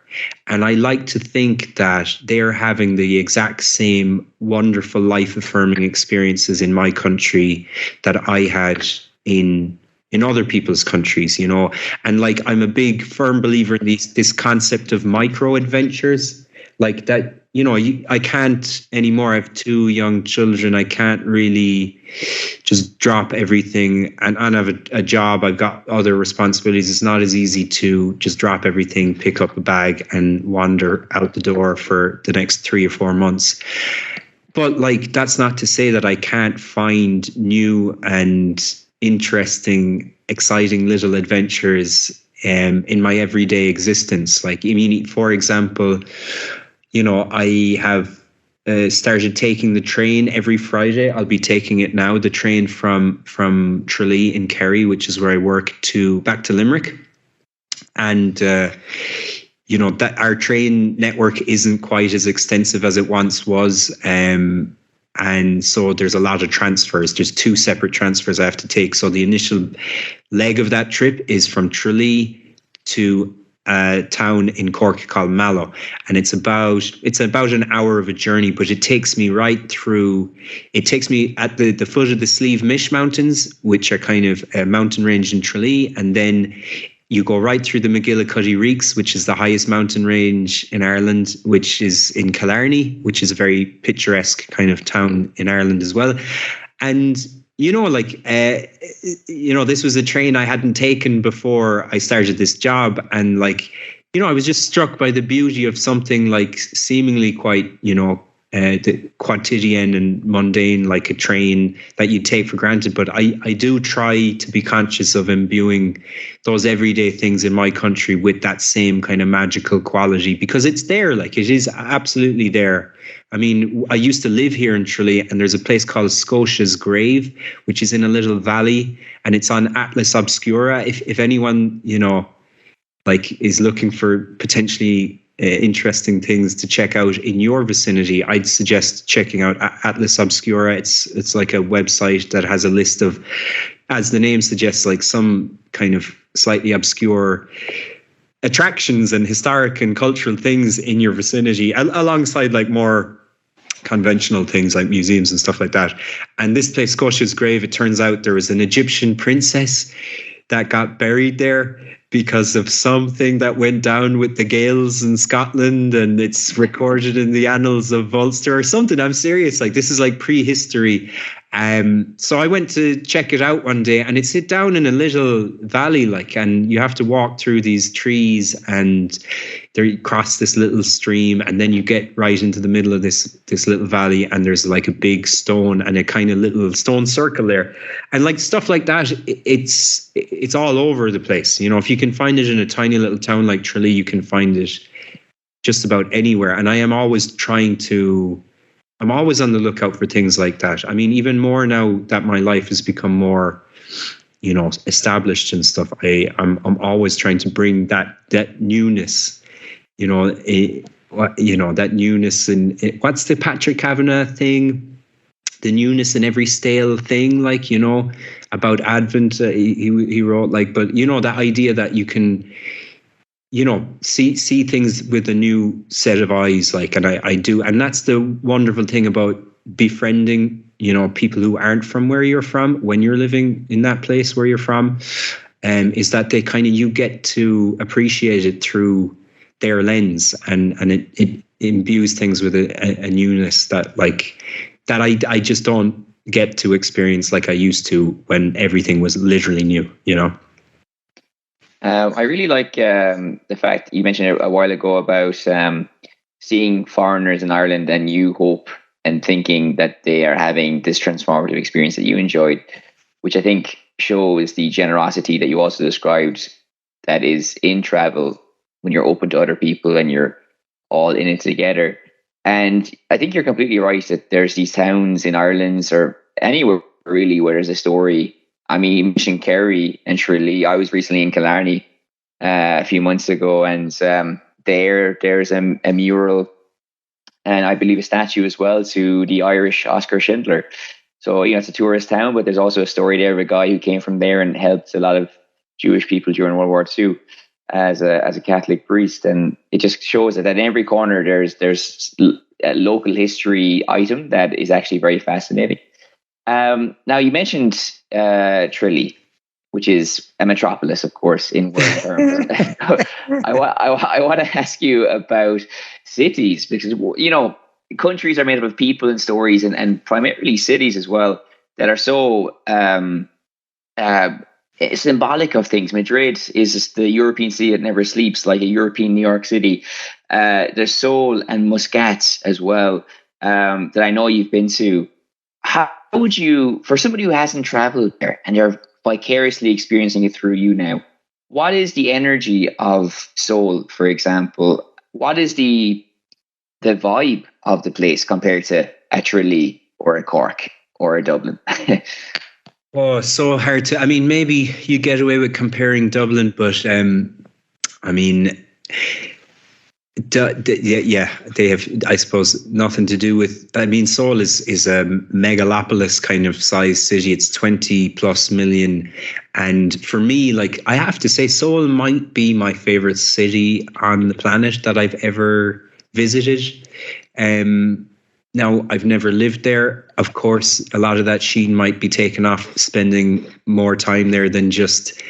And I like to think that they're having the exact same wonderful life-affirming experiences in my country that I had in other people's countries, And like, I'm a big firm believer in this concept of micro adventures, like that. I can't anymore. I have 2 young children. I can't really just drop everything and have a job. I've got other responsibilities. It's not as easy to just drop everything, pick up a bag and wander out the door for the next 3 or 4 months. But like, that's not to say that I can't find new and interesting, exciting little adventures in my everyday existence. Like, I mean, for example, I have started taking the train every Friday. I'll be taking it now, the train from Tralee in Kerry, which is where I work, back to Limerick. And that our train network isn't quite as extensive as it once was. And so there's a lot of transfers. There's 2 separate transfers I have to take. So the initial leg of that trip is from Tralee to a town in Cork called Mallow, and it's about an hour of a journey, but it takes me right through. It takes me at the foot of the Slieve Mish Mountains, which are kind of a mountain range in Tralee, and then you go right through the McGillicuddy Reeks, which is the highest mountain range in Ireland, which is in Killarney, which is a very picturesque kind of town in Ireland as well. And this was a train I hadn't taken before I started this job. And I was just struck by the beauty of something like seemingly quite, the quotidian and mundane, like a train that you take for granted. But I do try to be conscious of imbuing those everyday things in my country with that same kind of magical quality, because it's there, like it is absolutely there. I mean, I used to live here in Tralee, and there's a place called Scotia's Grave, which is in a little valley, and it's on Atlas Obscura. If anyone, is looking for potentially interesting things to check out in your vicinity, I'd suggest checking out Atlas Obscura. It's like a website that has a list of, as the name suggests, like some kind of slightly obscure attractions and historic and cultural things in your vicinity, alongside like more conventional things like museums and stuff like that. And this place, Scotia's Grave, it turns out there was an Egyptian princess that got buried there because of something that went down with the Gaels in Scotland, and it's recorded in the annals of Ulster or something. I'm serious. Like, this is like prehistory. So I went to check it out one day, and it's down in a little valley, and you have to walk through these trees, and there you cross this little stream, and then you get right into the middle of this little valley, and there's like a big stone and a kind of little stone circle there, and like stuff like that. It's all over the place. If you can find it in a tiny little town like Tralee, you can find it just about anywhere. And I am always I'm always on the lookout for things like that. I mean, even more now that my life has become more, established and stuff, I'm always trying to bring that newness, that newness in what's the Patrick Kavanagh thing? The newness in every stale thing, about Advent. He wrote but that idea that you can, see things with a new set of eyes, and I do. And that's the wonderful thing about befriending, people who aren't from where you're from when you're living in that place where you're from, is that they you get to appreciate it through their lens, and it imbues things with a newness that that I just don't get to experience like I used to when everything was literally new, I really like the fact you mentioned a while ago about seeing foreigners in Ireland, and you hope and thinking that they are having this transformative experience that you enjoyed, which I think shows the generosity that you also described that is in travel when you're open to other people and you're all in it together. And I think you're completely right that there's these towns in Ireland or anywhere really where there's a story. I mean, you mentioned Kerry and Tralee. I was recently in Killarney a few months ago, and there's a mural and I believe a statue as well to the Irish Oscar Schindler. So, it's a tourist town, but there's also a story there of a guy who came from there and helped a lot of Jewish people during World War II as a Catholic priest, and it just shows that in every corner there's a local history item that is actually very fascinating. Now you mentioned Tralee, which is a metropolis, of course, in world terms. I want to ask you about cities, because, you know, countries are made up of people and stories, and primarily cities as well, that are so symbolic of things. Madrid is just the European city that never sleeps, like a European New York City. There's Seoul and Muscat as well, that I know you've been to. How would you, for somebody who hasn't traveled there and they're vicariously experiencing it through you now, what is the energy of Seoul, for example? What is the vibe of the place compared to a Tralee or a Cork or a Dublin? Oh, so hard to, I mean, maybe you get away with comparing Dublin, but I mean, yeah, they have, I suppose, nothing to do with, I mean, Seoul is a megalopolis kind of size city. It's 20 plus million. And for me, like, I have to say, Seoul might be my favorite city on the planet that I've ever visited. Now, I've never lived there. Of course, a lot of that sheen might be taken off spending more time there than just,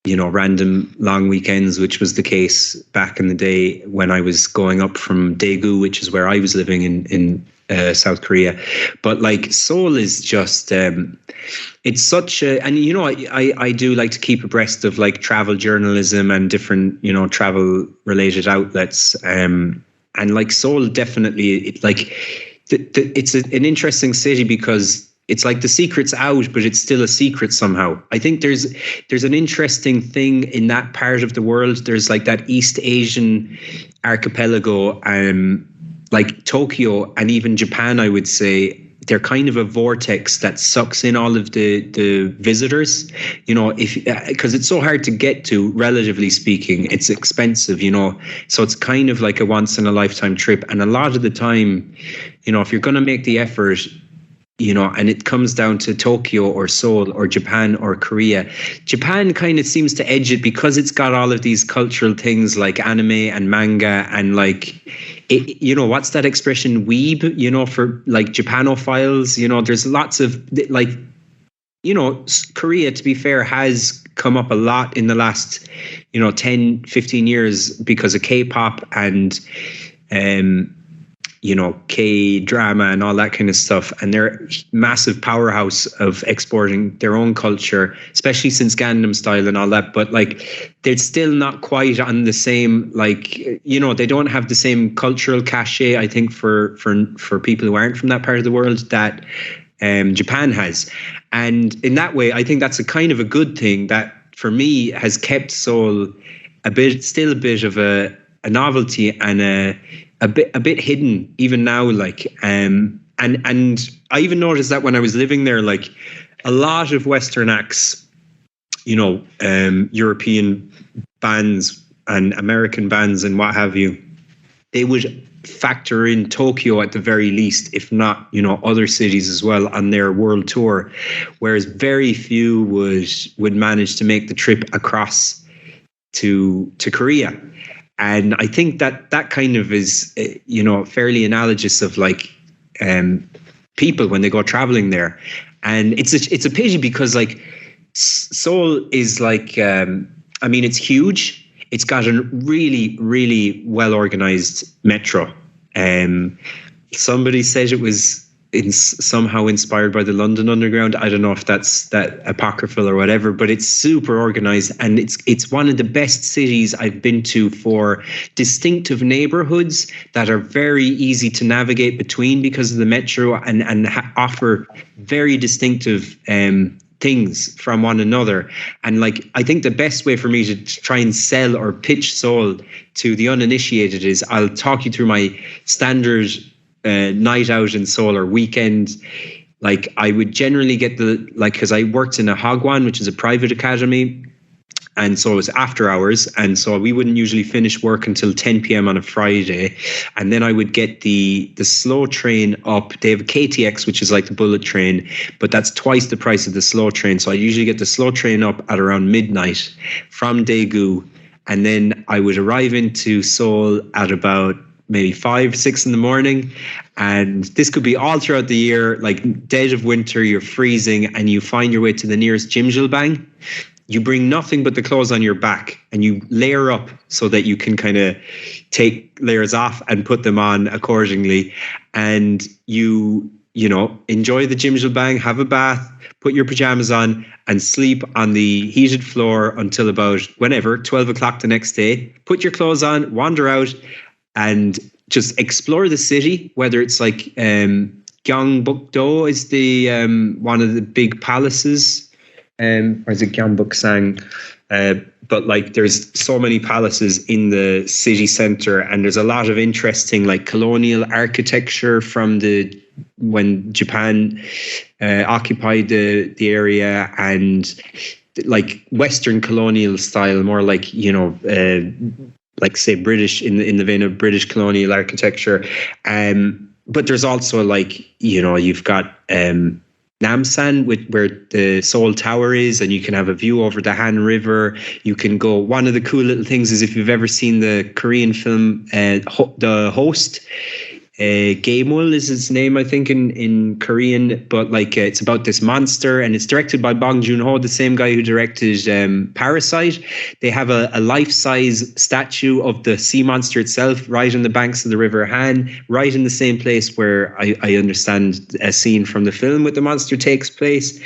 you know, random long weekends, which was the case back in the day when I was going up from Daegu, which is where I was living in South Korea. But like, Seoul is just, it's such a, and you know, I do like to keep abreast of like travel journalism and different, you know, travel related outlets. And like Seoul definitely, it's an interesting city because it's like the secret's out, but it's still a secret somehow. I think there's an interesting thing in that part of the world. There's like that East Asian archipelago, like Tokyo and even Japan, I would say, they're kind of a vortex that sucks in all of the visitors, you know, because it's so hard to get to, relatively speaking. It's expensive, you know, so it's kind of like a once in a lifetime trip. And a lot of the time, you know, if you're going to make the effort, you know, and it comes down to Tokyo or Seoul or Japan or Korea. Japan kind of seems to edge it because it's got all of these cultural things like anime and manga and like, you know, what's that expression, weeb, you know, for like Japanophiles, you know, there's lots of like, you know, Korea, to be fair, has come up a lot in the last, you know, 10, 15 years because of K-pop and, you know, K-drama and all that kind of stuff. And they're a massive powerhouse of exporting their own culture, especially since Gangnam Style and all that. But like, they're still not quite on the same, like, you know, they don't have the same cultural cachet, I think, for people who aren't from that part of the world that Japan has. And in that way, I think that's a kind of a good thing that for me has kept Seoul still a bit of a novelty and a bit hidden even now, like, and I even noticed that when I was living there, like a lot of Western acts, you know, European bands and American bands and what have you, they would factor in Tokyo at the very least, if not, you know, other cities as well on their world tour, whereas very few would manage to make the trip across to Korea. And I think that kind of is, you know, fairly analogous of like people when they go traveling there. And it's a pity because like Seoul is like, I mean, it's huge. It's got a really, really well organized metro. Somebody said it was somehow inspired by the London Underground. I don't know if that's that apocryphal or whatever, but it's super organized, and it's one of the best cities I've been to for distinctive neighborhoods that are very easy to navigate between because of the metro and offer very distinctive things from one another. And like, I think the best way for me to try and sell or pitch Seoul to the uninitiated is I'll talk you through my standard night out in Seoul or weekend. Like, I would generally get because I worked in a Hagwon, which is a private academy, And so it was after hours. And so we wouldn't usually finish work until 10 p.m. on a Friday. And then I would get the slow train up. They have a KTX, which is like the bullet train, but that's twice the price of the slow train. So I usually get the slow train up at around midnight from Daegu. And then I would arrive into Seoul at about maybe 5, 6 in the morning. And this could be all throughout the year, like dead of winter, you're freezing, and you find your way to the nearest Jimjilbang. You bring nothing but the clothes on your back and you layer up so that you can kind of take layers off and put them on accordingly. And you enjoy the Jimjilbang, have a bath, put your pajamas on and sleep on the heated floor until about 12 o'clock the next day. Put your clothes on, wander out and just explore the city, whether it's like Gyeongbokdo is the one of the big palaces. Or is it Gyeongboksang? But like there's so many palaces in the city center, and there's a lot of interesting like colonial architecture from when Japan occupied the area, and like Western colonial style, more like like say British in the vein of British colonial architecture. But there's also like you've got Namsan, where the Seoul Tower is, and you can have a view over the Han River. You can go. One of the cool little things is if you've ever seen the Korean film The Host, Gaemul is his name, I think, in Korean, but like it's about this monster, and it's directed by Bong Joon-ho, the same guy who directed Parasite. They have a life-size statue of the sea monster itself right on the banks of the River Han, right in the same place where I understand a scene from the film with the monster takes place.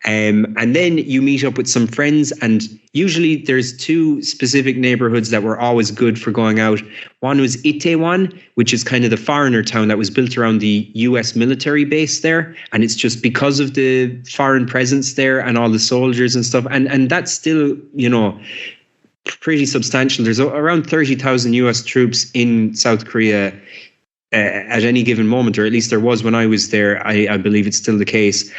And then you meet up with some friends, and usually there's two specific neighborhoods that were always good for going out. One was Itaewon, which is kind of the foreigner town that was built around the US military base there. And it's just because of the foreign presence there and all the soldiers and stuff. And that's still, pretty substantial. There's around 30,000 US troops in South Korea at any given moment, or at least there was when I was there. I believe it's still the case.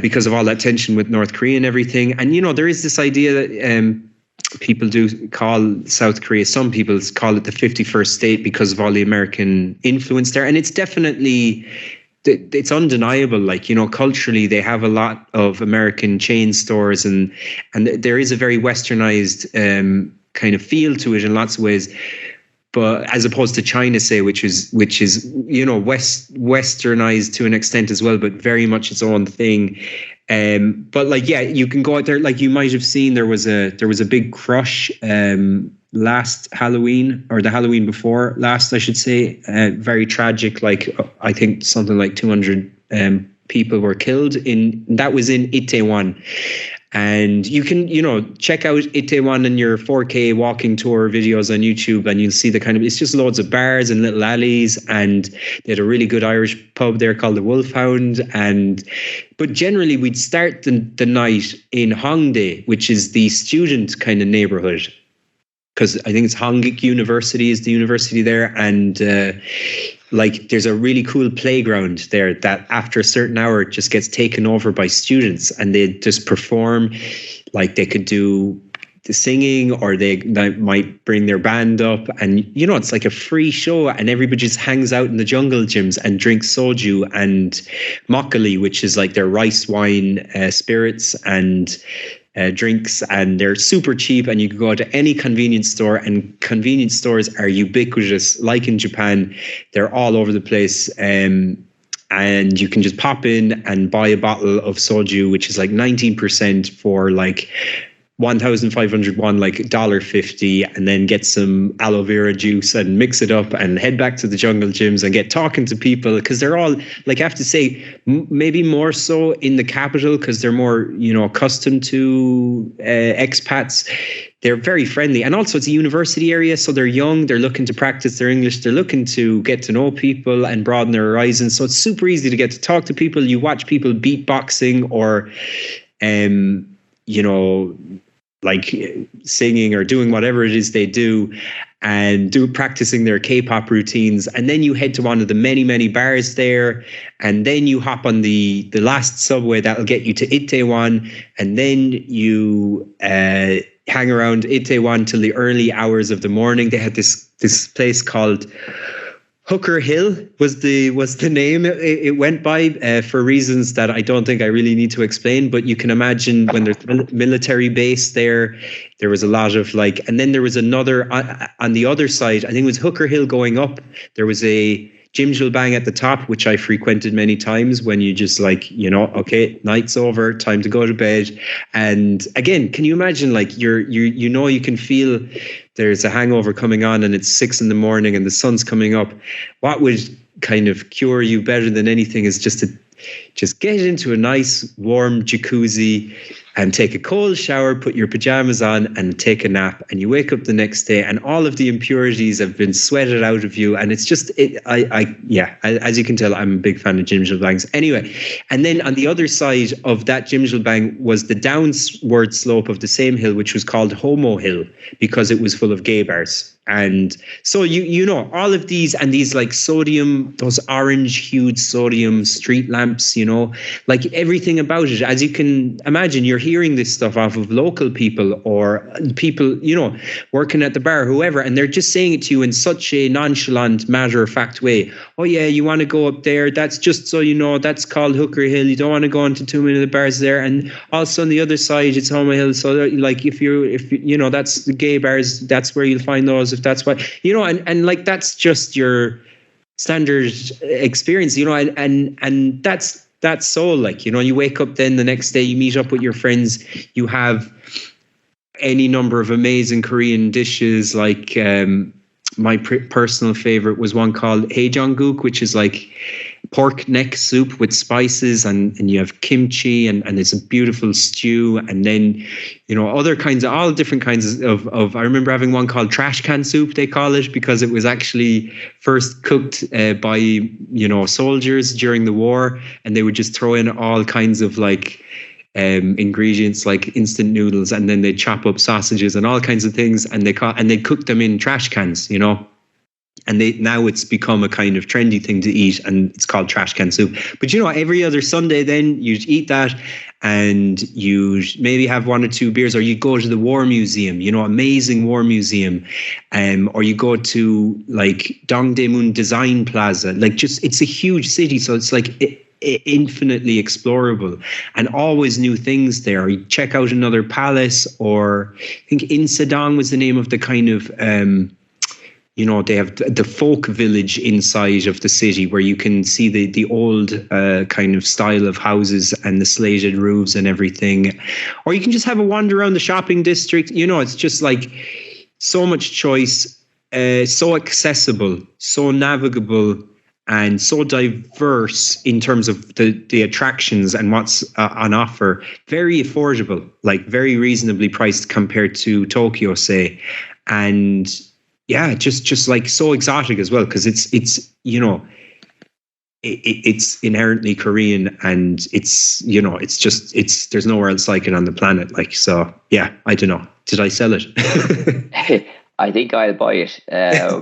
Because of all that tension with North Korea and everything. And, there is this idea that people do call South Korea, some people call it the 51st state because of all the American influence there. And it's definitely, it's undeniable. Like, culturally, they have a lot of American chain stores and there is a very westernized kind of feel to it in lots of ways. But as opposed to China, say, which is westernized to an extent as well, but very much its own thing. But like, yeah, you can go out there. Like you might have seen, there was a big crush last Halloween, or the Halloween before last, I should say. Very tragic. Like I think something like 200 people were killed that was in Itaewon. And you can, check out Itaewon in your 4K walking tour videos on YouTube, and you'll see it's just loads of bars and little alleys, and they had a really good Irish pub there called the Wolfhound. But generally we'd start the night in Hongdae, which is the student kind of neighborhood, because I think it's Hongik University is the university there. And like there's a really cool playground there that after a certain hour just gets taken over by students, and they just perform. Like they could do the singing, or they might bring their band up, and it's like a free show, and everybody just hangs out in the jungle gyms and drinks soju and makgeolli, which is like their rice wine spirits and drinks, and they're super cheap, and you can go to any convenience store, and convenience stores are ubiquitous. Like in Japan, they're all over the place, and you can just pop in and buy a bottle of soju, which is like 19% for like 1,500 won, like $1.50, and then get some aloe vera juice and mix it up and head back to the jungle gyms and get talking to people, because they're all, like, I have to say, maybe more so in the capital, because they're more, accustomed to expats. They're very friendly, and also it's a university area, so they're young, they're looking to practice their English, they're looking to get to know people and broaden their horizons. So it's super easy to get to talk to people. You watch people beatboxing or like singing or doing whatever it is they do, and practicing their K-pop routines. And then you head to one of the many, many bars there, and then you hop on the last subway that'll get you to Itaewon, and then you hang around Itaewon till the early hours of the morning. They had this place called Hooker Hill was the name it went by, for reasons that I don't think I really need to explain. But you can imagine when there's military base there was a lot of like, and then there was another on the other side. I think it was Hooker Hill going up. There was a Jimjil Bang at the top, which I frequented many times when you just like, okay, night's over, time to go to bed. And again, can you imagine like you can feel there's a hangover coming on and it's 6 a.m. and the sun's coming up. What would kind of cure you better than anything is just get into a nice warm jacuzzi and take a cold shower, put your pajamas on and take a nap, and you wake up the next day and all of the impurities have been sweated out of you. And it's just, as you can tell, I'm a big fan of Jimjil Bangs. Anyway, and then on the other side of that Jimjil Bang was the downward slope of the same hill, which was called Homo Hill because it was full of gay bars. And so, all of these and these like those orange hued sodium street lamps, like everything about it, as you can imagine, you're hearing this stuff off of local people or people, working at the bar, whoever, and they're just saying it to you in such a nonchalant, matter-of-fact way. Oh yeah, you want to go up there? That's just so you know, that's called Hooker Hill. You don't want to go into too many of the bars there. And also on the other side, it's Homo Hill. So like if that's the gay bars, that's where you'll find those. If that's what, and like that's just your standard experience, and that's Seoul. Like, you wake up then the next day, you meet up with your friends, you have any number of amazing Korean dishes. Like my personal favorite was one called Haejonguk, which is like pork neck soup with spices, and you have kimchi and it's a beautiful stew, and then other kinds of all different kinds of I remember having one called trash can soup, they call it, because it was actually first cooked by soldiers during the war, and they would just throw in all kinds of like ingredients like instant noodles, and then they chop up sausages and all kinds of things, and they cook them in trash cans, and now it's become a kind of trendy thing to eat, and it's called trash can soup. But every other Sunday then you'd eat that, and you maybe have 1 or 2 beers, or you go to the War Museum, amazing War Museum, or you go to like Dongdaemun Design Plaza. Like, just, it's a huge city, so it's like infinitely explorable, and always new things there. Or you check out another palace, or I think Insadong was the name of the kind of they have the folk village inside of the city where you can see the old kind of style of houses and the slated roofs and everything. Or you can just have a wander around the shopping district. It's just like so much choice, so accessible, so navigable, and so diverse in terms of the attractions and what's on offer. Very affordable, like very reasonably priced compared to Tokyo, say. And yeah, just like so exotic as well, because it's inherently Korean, and it's there's nowhere else like it on the planet. Like, so yeah, I don't know. Did I sell it? I think I'll buy it. I'm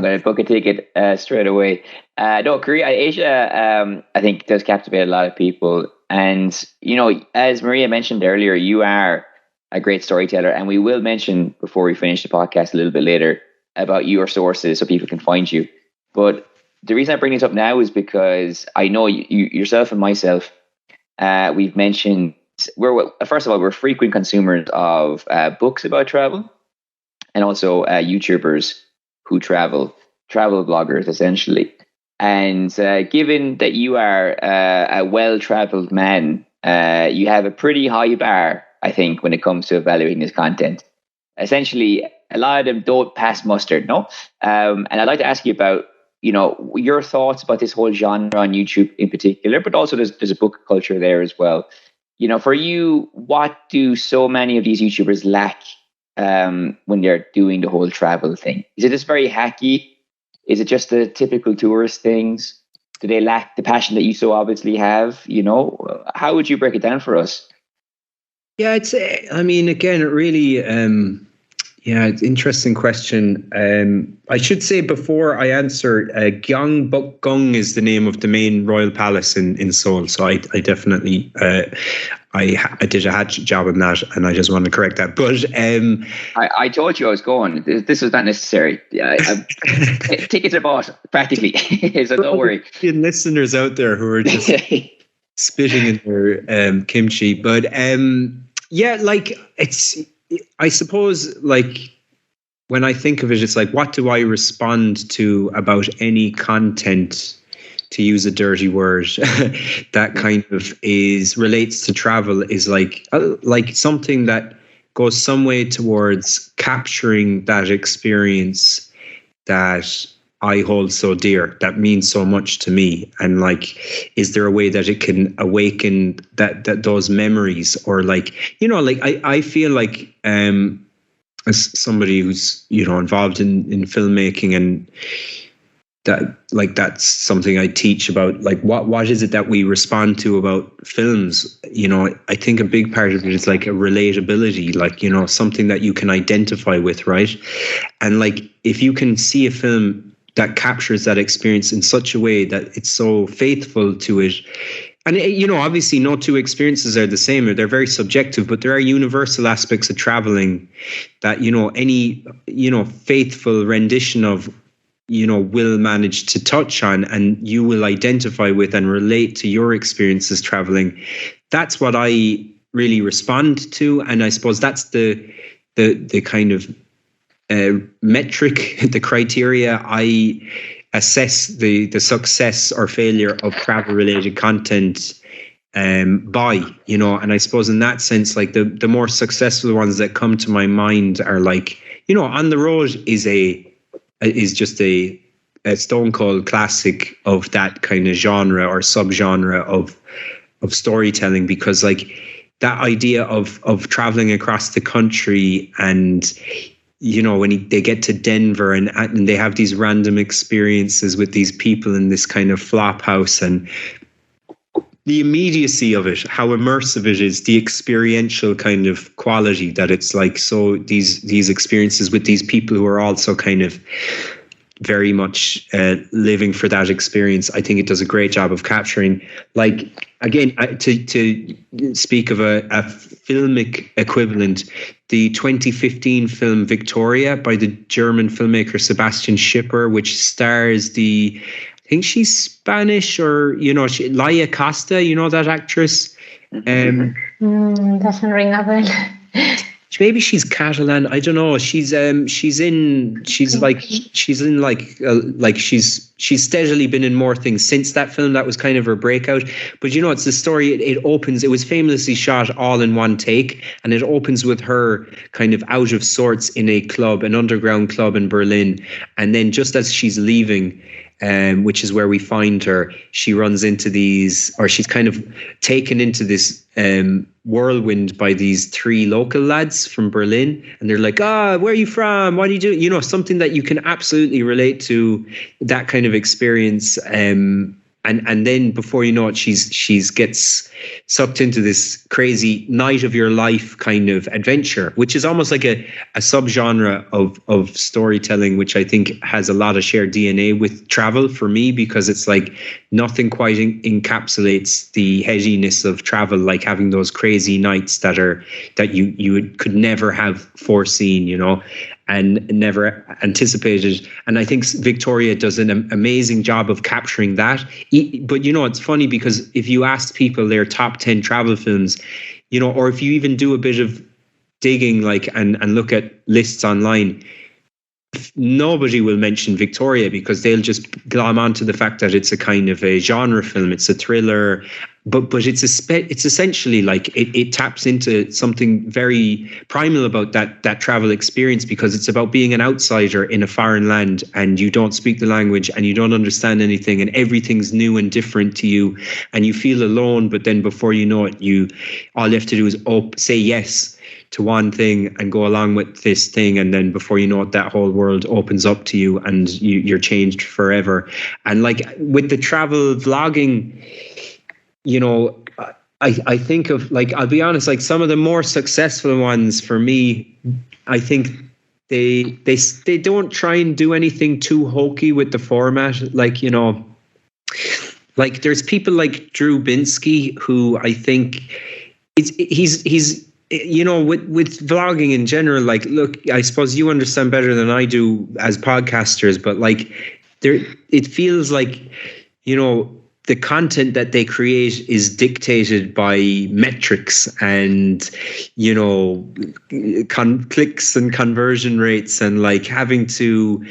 going to book a ticket straight away. No, Korea, Asia, I think does captivate a lot of people. And, as Maria mentioned earlier, you are a great storyteller. And we will mention before we finish the podcast a little bit later about your sources so people can find you. But the reason I bring this up now is because I know you yourself and myself, we've mentioned, first of all, we're frequent consumers of books about travel, and also YouTubers who travel bloggers essentially. And given that you are a well-traveled man, you have a pretty high bar, I think, when it comes to evaluating this content. Essentially, a lot of them don't pass muster, no? And I'd like to ask you about, your thoughts about this whole genre on YouTube in particular, but also there's a book culture there as well. For you, what do so many of these YouTubers lack when they're doing the whole travel thing? Is it just very hacky? Is it just the typical tourist things? Do they lack the passion that you so obviously have? How would you break it down for us? Yeah, again, it really, it's an interesting question. I should say before I answer, Gyeongbokgung is the name of the main royal palace in Seoul. So I definitely, I did a hatchet job on that, and I just want to correct that. But I told you I was going. This was not necessary. Tickets are bought practically, so don't worry. Listeners out there who are just spitting in their kimchi, but yeah, like it's. I suppose like when I think of it, it's like, what do I respond to about any content? To use a dirty word, that kind of relates to travel is like something that goes some way towards capturing that experience that I hold so dear, that means so much to me. And like, is there a way that it can awaken that those memories, or like, like I feel like as somebody who's involved in filmmaking, and that like that's something I teach about, like what is it that we respond to about films. I think a big part of it is like a relatability, like something that you can identify with, right? And like if you can see a film that captures that experience in such a way that it's so faithful to it, and obviously no two experiences are the same, or they're very subjective, but there are universal aspects of traveling that any faithful rendition of will manage to touch on, and you will identify with and relate to your experiences traveling. That's what I really respond to, and I suppose that's the kind of metric, the criteria I assess the success or failure of travel related content by, and I suppose in that sense, like the more successful ones that come to my mind are like, On the Road is just a stone cold classic of that kind of genre or subgenre of storytelling, because like that idea of traveling across the country, and when they get to Denver and they have these random experiences with these people in this kind of flop house, and the immediacy of it, how immersive it is, the experiential kind of quality that it's like, so these experiences with these people who are also kind of very much living for that experience. I think it does a great job of capturing, like, again, to speak of a filmic equivalent, the 2015 film Victoria by the German filmmaker Sebastian Schipper, which stars I think she's Spanish, or Laia Costa, that actress. Doesn't ring a bell. Maybe she's Catalan. I don't know. She's steadily been in more things since that film. That was kind of her breakout. But it's the story. It opens. It was famously shot all in one take, and it opens with her kind of out of sorts in a club, an underground club in Berlin, and then just as she's leaving, which is where we find her, she runs into these, or she's kind of taken into this whirlwind by these three local lads from Berlin, and they're like, where are you from? What do you do? Something that you can absolutely relate to, that kind of experience. And then before you know it, she's gets sucked into this crazy night of your life kind of adventure, which is almost like a subgenre of storytelling, which I think has a lot of shared DNA with travel for me, because it's like nothing quite encapsulates the headiness of travel, like having those crazy nights that you could never have foreseen, and never anticipated. And I think Victoria does an amazing job of capturing that. But, it's funny, because if you ask people their top 10 travel films, or if you even do a bit of digging, like, and look at lists online, nobody will mention Victoria, because they'll just glom onto the fact that it's a kind of a genre film. It's a thriller, but it's essentially like it taps into something very primal about that travel experience, because it's about being an outsider in a foreign land, and you don't speak the language, and you don't understand anything, and everything's new and different to you, and you feel alone. But then before you know it, all you have to do is say yes to one thing and go along with this thing, and then before you know it, that whole world opens up to you, and you're changed forever. And like with the travel vlogging, I think of, like, I'll be honest, like some of the more successful ones for me, I think they don't try and do anything too hokey with the format. Like, like there's people like Drew Binsky, who I think he's you know, with vlogging in general, like, look, I suppose you understand better than I do as podcasters, but like it feels like, you know, the content that they create is dictated by metrics and, you know, clicks and conversion rates, and like having to,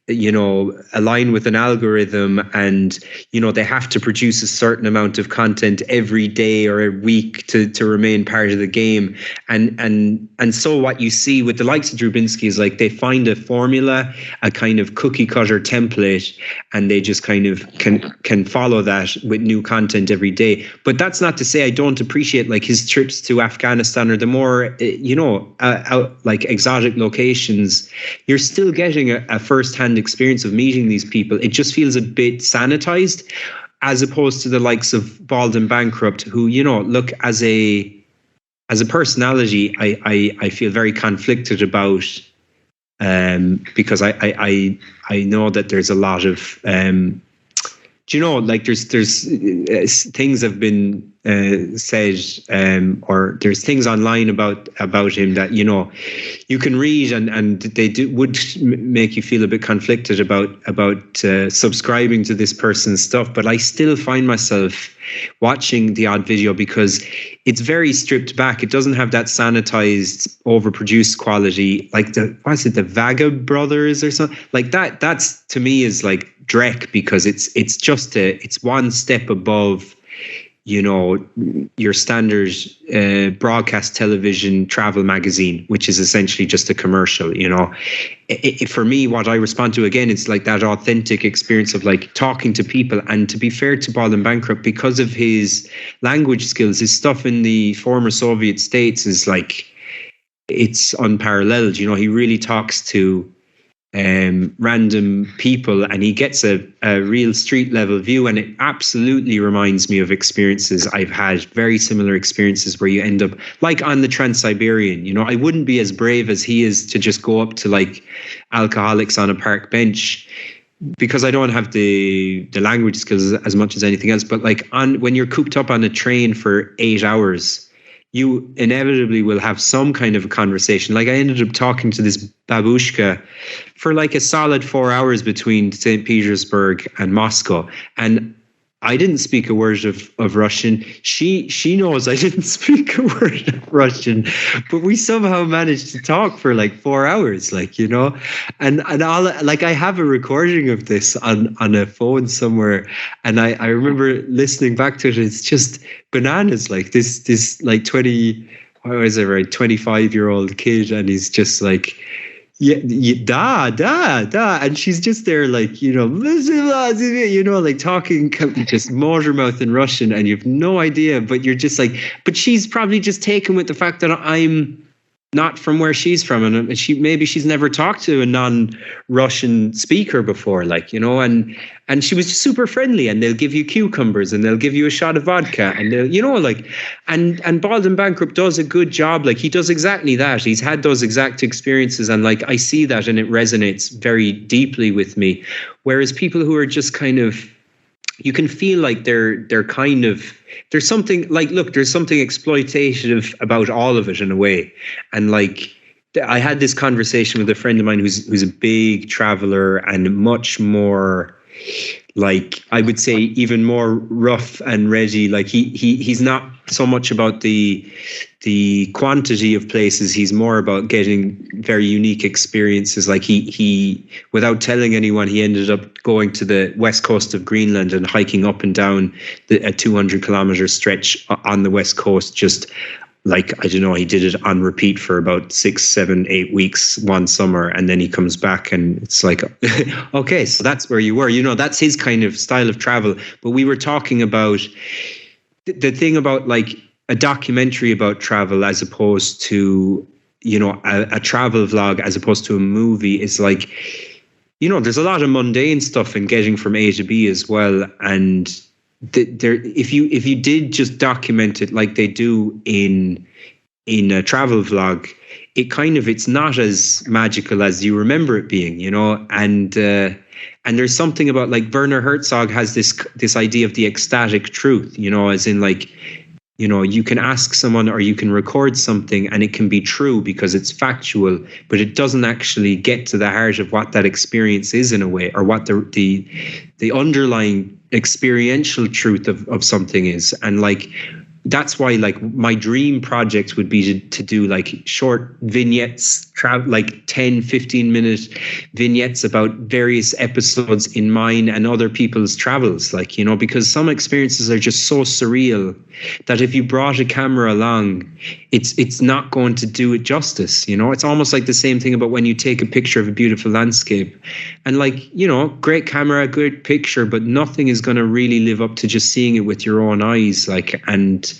you know, align with an algorithm, and, you know, they have to produce a certain amount of content every day or a week to remain part of the game. And so what you see with the likes of Drubinski is like they find a formula, a kind of cookie cutter template, and they just kind of can follow that with new content every day. But that's not to say I don't appreciate like his trips to Afghanistan or the more, you know, like exotic locations. You're still getting a first-hand experience of meeting these people. It just feels a bit sanitized, as opposed to the likes of Bald and Bankrupt, who, you know, look, as a personality, I feel very conflicted about, because I know that there's a lot of do you know, like there's things have been said, or there's things online about him that, you know, you can read and they would make you feel a bit conflicted about subscribing to this person's stuff. But I still find myself watching the odd video because it's very stripped back. It doesn't have that sanitized, overproduced quality like the Vaga Brothers or something like that. That's, to me, is like Drek, because it's just it's one step above, you know, your standard broadcast television travel magazine, which is essentially just a commercial. You know, for me, what I respond to again, it's like that authentic experience of like talking to people. And to be fair to Bald and Bankrupt, because of his language skills, his stuff in the former Soviet states is like, it's unparalleled. You know, he really talks to random people, and he gets a real street level view, and it absolutely reminds me of experiences I've had, very similar experiences where you end up like on the Trans-Siberian. You know, I wouldn't be as brave as he is to just go up to like alcoholics on a park bench, because I don't have the language skills as much as anything else. But like when you're cooped up on a train for 8 hours, you inevitably will have some kind of a conversation. Like I ended up talking to this babushka for like a solid 4 hours between St. Petersburg and Moscow. And I didn't speak a word of Russian. She knows I didn't speak a word of Russian, but we somehow managed to talk for like 4 hours, like, you know, and all, like I have a recording of this on a phone somewhere. And I remember listening back to it. It's just bananas. Like this like 25-year-old kid. And he's just like, yeah, da, and she's just there, like, you know, like talking just motor mouth in Russian, and you have no idea, but you're just like, but she's probably just taken with the fact that I'm not from where she's from, and she's never talked to a non-Russian speaker before, like, you know, and she was just super friendly, and they'll give you cucumbers, and they'll give you a shot of vodka, and they'll, you know, like, and Bald and Bankrupt does a good job. Like, he does exactly that. He's had those exact experiences, and like I see that, and it resonates very deeply with me. Whereas people who are just kind of, you can feel like they're kind of, there's something like, look, there's something exploitative about all of it in a way. And like, I had this conversation with a friend of mine who's a big traveler and much more, like, I would say even more rough and ready. Like he's not so much about the quantity of places. He's more about getting very unique experiences. Like he without telling anyone, he ended up going to the west coast of Greenland and hiking up and down a 200-kilometer stretch on the west coast, just like, I don't know, he did it on repeat for about 6, 7, 8 weeks one summer. And then he comes back and it's like, okay, so that's where you were, you know, that's his kind of style of travel. But we were talking about the thing about like a documentary about travel as opposed to, you know, a travel vlog as opposed to a movie is like, you know, there's a lot of mundane stuff in getting from A to B as well. And there, if you did just document it like they do in a travel vlog, it's not as magical as you remember it being, you know. And there's something about, like, Werner Herzog has this idea of the ecstatic truth, you know, as in like You know, you can ask someone or you can record something and it can be true because it's factual, but it doesn't actually get to the heart of what that experience is in a way, or what the underlying experiential truth of something is. And like, that's why like my dream project would be to do like short vignettes, like 10-15 minute vignettes about various episodes in mine and other people's travels, like, you know, because some experiences are just so surreal that if you brought a camera along, it's not going to do it justice. You know, it's almost like the same thing about when you take a picture of a beautiful landscape, and like, you know, great camera, good picture, but nothing is going to really live up to just seeing it with your own eyes. Like, and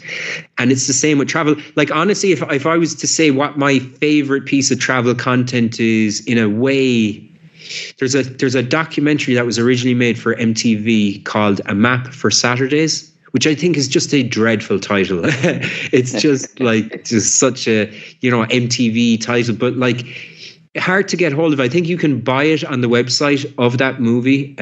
it's the same with travel. Like, honestly, if I was to say what my favorite piece of travel content is, in a way, there's a documentary that was originally made for MTV called A Map for Saturdays, which I think is just a dreadful title. It's just like just such a, you know, MTV title, but like hard to get hold of. I think you can buy it on the website of that movie.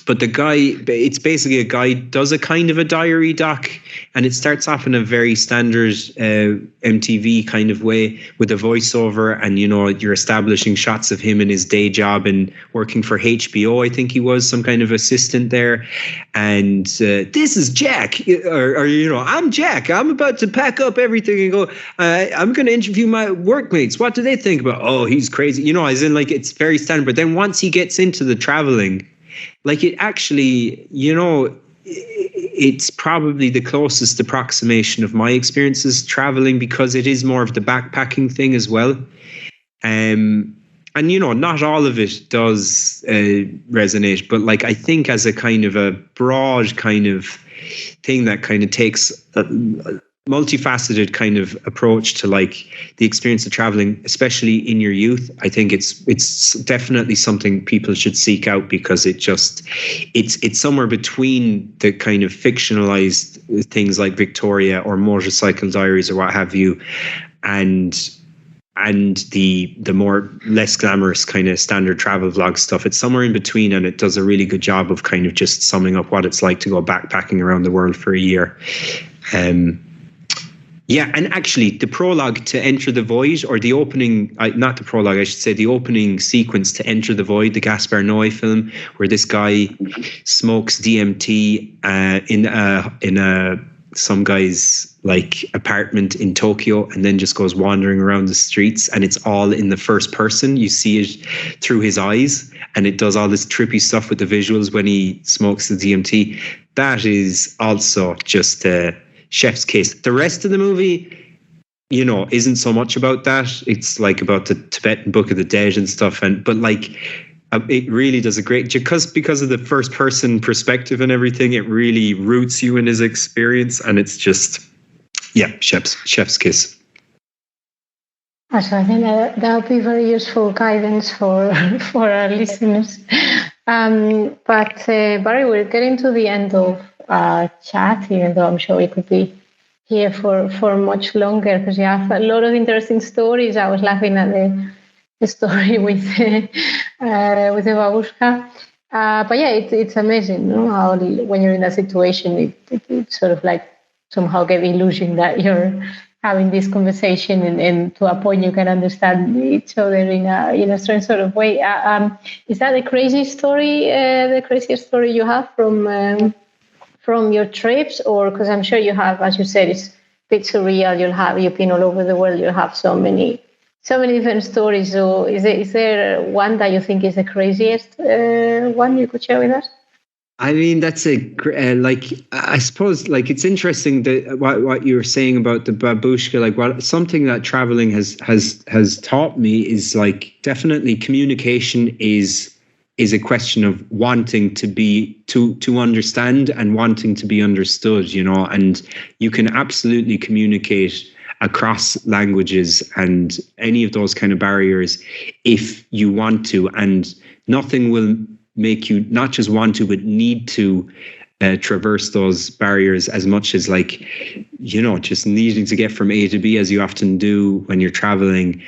But the guy, it's basically a guy does a kind of a diary doc, and it starts off in a very standard MTV kind of way with a voiceover, and, you know, you're establishing shots of him in his day job and working for HBO. I think he was some kind of assistant there. And this is Jack, or, you know, I'm Jack. I'm about to pack up everything and go. I'm going to interview my workmates. What do they think about? Oh, he's crazy. You know, as in, like, it's very standard. But then once he gets into the traveling, like, it actually, you know, it's probably the closest approximation of my experiences traveling, because it is more of the backpacking thing as well. And, you know, not all of it does resonate, but like, I think as a kind of a broad kind of thing that kind of takes a multifaceted kind of approach to like the experience of traveling, especially in your youth, I think it's definitely something people should seek out, because it's somewhere between the kind of fictionalized things like Victoria or Motorcycle Diaries or what have you, and the more less glamorous kind of standard travel vlog stuff. It's somewhere in between, and it does a really good job of kind of just summing up what it's like to go backpacking around the world for a year. Yeah, and actually the prologue to Enter the Void, or the opening, not the prologue, I should say, the opening sequence to Enter the Void, the Gaspar Noé film, where this guy smokes DMT in some guy's like apartment in Tokyo, and then just goes wandering around the streets, and it's all in the first person. You see it through his eyes, and it does all this trippy stuff with the visuals when he smokes the DMT. That is also just chef's kiss. The rest of the movie, you know, isn't so much about that. It's like about the Tibetan Book of the Dead and stuff. But like, it really does a great, because of the first person perspective and everything, it really roots you in his experience. And it's just, yeah, chef's kiss. So I think that would be very useful guidance for our listeners. But Barry, we're getting to the end of chat, even though I'm sure we could be here for much longer, because you have a lot of interesting stories. I was laughing at the story with the babushka. But yeah, it's amazing, you know, how when you're in that situation, it sort of like somehow get the illusion that you're having this conversation, and to a point you can understand each other in a strange sort of way. Is that the craziest story you have from your trips? Or, because I'm sure you have, as you said, it's a bit surreal. You've been all over the world. You have so many different stories. So is there one that you think is the craziest one you could share with us? I mean, that's I suppose, like, it's interesting that what you were saying about the babushka, like, something that traveling has taught me is, like, definitely communication is a question of wanting to understand and wanting to be understood, you know, and you can absolutely communicate across languages and any of those kind of barriers if you want to, and nothing will make you not just want to, but need to traverse those barriers as much as, like, you know, just needing to get from A to B, as you often do when you're traveling.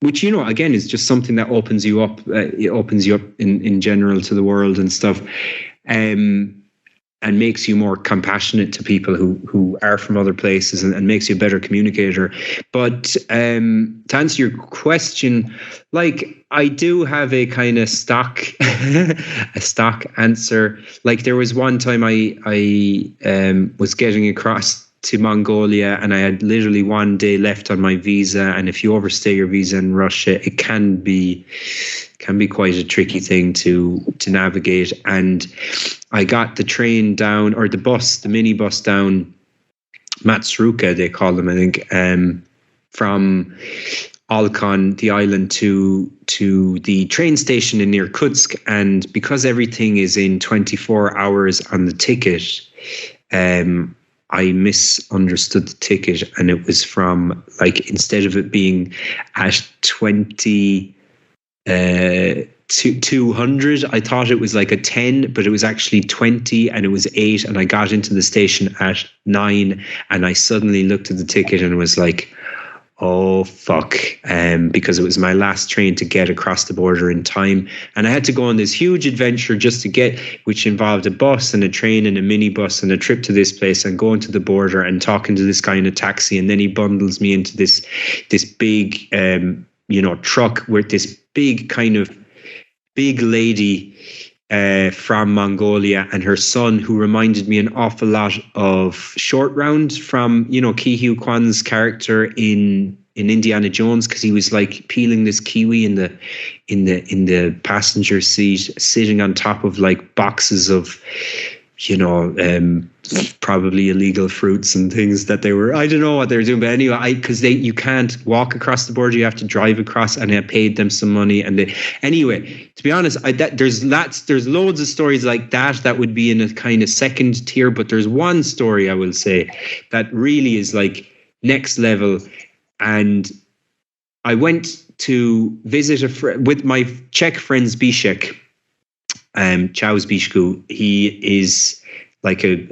Which, you know, again, is just something that opens you up. It opens you up in general to the world and stuff. and makes you more compassionate to people who are from other places, and makes you a better communicator. But to answer your question, like, I do have a kind of stock a stock answer. Like, there was one time I was getting across to Mongolia, and I had literally 1 day left on my visa, and if you overstay your visa in Russia, it can be quite a tricky thing to navigate. And I got the train down, or the minibus down Matsruka, they call them, I think, from Alkon, the island, to the train station in Irkutsk. And because everything is in 24 hours on the ticket, I misunderstood the ticket, and it was from, like, instead of it being at 200, I thought it was like a 10, but it was actually 20, and it was 8, and I got into the station at 9, and I suddenly looked at the ticket and was like, oh fuck, because it was my last train to get across the border in time, and I had to go on this huge adventure just to get, which involved a bus and a train and a minibus and a trip to this place, and going to the border and talking to this guy in a taxi, and then he bundles me into this big truck with this big lady from Mongolia, and her son, who reminded me an awful lot of Short Round from, Ke Huy Quan's character in Indiana Jones, because he was like peeling this kiwi in the passenger seat, sitting on top of like boxes of, probably illegal fruits and things that I don't know what they were doing, but anyway, because you can't walk across the border, you have to drive across, and I paid them some money. And anyway, to be honest, there's loads of stories like that would be in a kind of second tier, but there's one story I will say that really is like next level. And I went to visit with my Czech friends, Bishek, Chow's Bishku. He is like a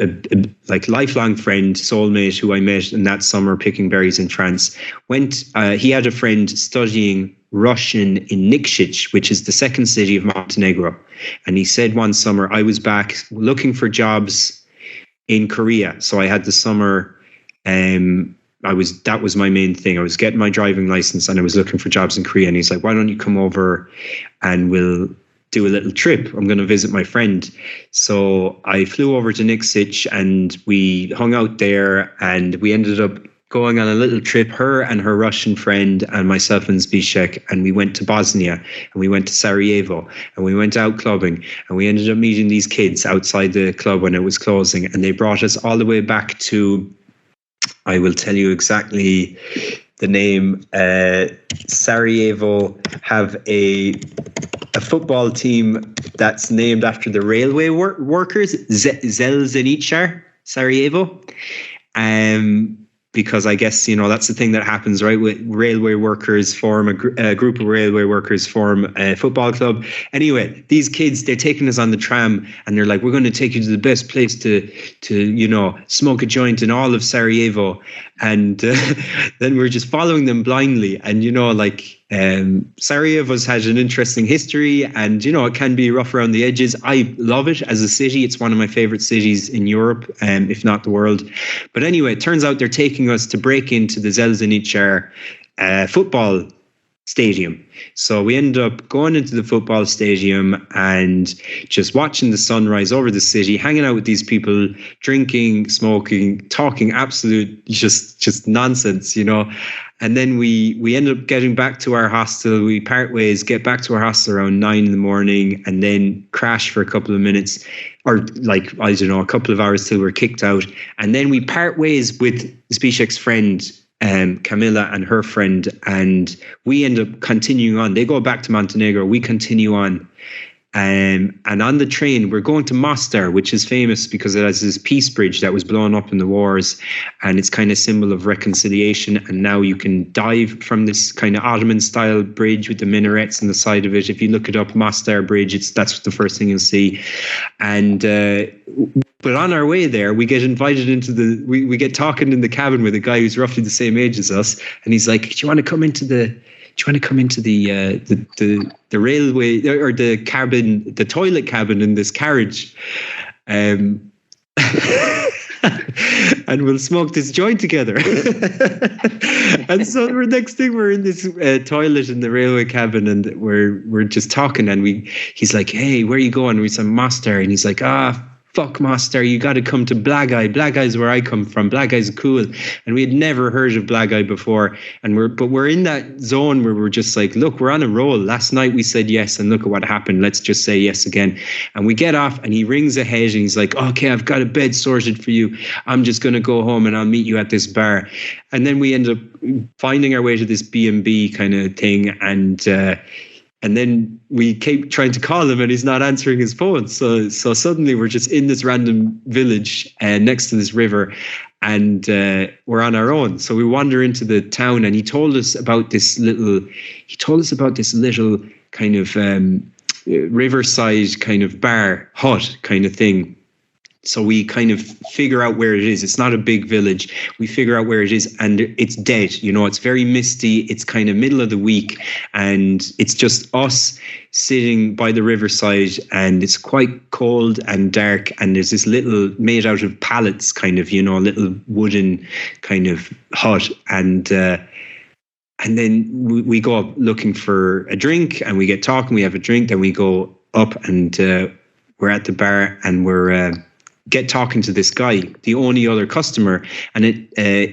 lifelong friend, soulmate, who I met in that summer picking berries in France. He had a friend studying Russian in Nikšić, which is the second city of Montenegro. And he said one summer, I was back looking for jobs in Korea. So I had the summer, that was my main thing. I was getting my driving license and I was looking for jobs in Korea. And he's like, why don't you come over and we'll do a little trip. I'm going to visit my friend. So I flew over to Nikšić and we hung out there, and we ended up going on a little trip, her and her Russian friend and myself and Zbigniew, and we went to Bosnia, and we went to Sarajevo, and we went out clubbing, and we ended up meeting these kids outside the club when it was closing, and they brought us all the way back to, I will tell you exactly the name, Sarajevo have a football team that's named after the railway workers, Zelzeničar, Sarajevo. Because I guess, that's the thing that happens, right? With railway workers form a group of railway workers form a football club. Anyway, these kids, they're taking us on the tram, and they're like, we're going to take you to the best place to smoke a joint in all of Sarajevo. And then we're just following them blindly. And, Sarajevo's had an interesting history, and, it can be rough around the edges. I love it as a city. It's one of my favorite cities in Europe, if not the world. But anyway, it turns out they're taking us to break into the Zelzeničar football stadium. So we end up going into the football stadium and just watching the sunrise over the city, hanging out with these people, drinking, smoking, talking absolute just nonsense, And then we end up getting back to our hostel. We part ways, get back to our hostel around 9 in.the.morning, and then crash for a couple of minutes, or a couple of hours till we're kicked out. And then we part ways with Zbigniew's friend, Camilla, and her friend, and we end up continuing on. They go back to Montenegro, we continue on. And on the train, we're going to Mostar, which is famous because it has this peace bridge that was blown up in the wars, and it's kind of symbol of reconciliation. And now you can dive from this kind of Ottoman-style bridge with the minarets on the side of it. If you look it up, Mostar Bridge, that's the first thing you'll see. And but on our way there, we get invited into we get talking in the cabin with a guy who's roughly the same age as us, and he's like, "Do you want to come into the railway or the cabin, the toilet cabin in this carriage?" and we'll smoke this joint together. And so the next thing, we're in this toilet in the railway cabin, and we're just talking, and he's like, hey, where are you going? We said Master, and he's like, fuck Master, you got to come to Blackeye. Blackeye's where I come from. Blackeye's cool. And we had never heard of Blackeye before. And we're in that zone where we're just like, look, we're on a roll. Last night we said yes, and look at what happened. Let's just say yes again. And we get off, and he rings ahead, and he's like, okay, I've got a bed sorted for you. I'm just going to go home, and I'll meet you at this bar. And then we end up finding our way to this B&B kind of thing, and then we keep trying to call him, and he's not answering his phone. So suddenly we're just in this random village next to this river, and we're on our own. So we wander into the town, and he told us about this little kind of riverside kind of bar hut kind of thing. So we kind of figure out where it is. It's not a big village. We figure out where it is, and it's dead. It's very misty. It's kind of middle of the week, and it's just us sitting by the riverside, and it's quite cold and dark. And there's this little, made out of pallets, kind of, little wooden kind of hut. And then we go up looking for a drink, and we get talking. We have a drink, then we go up, and we're at the bar, and we're get talking to this guy, the only other customer, and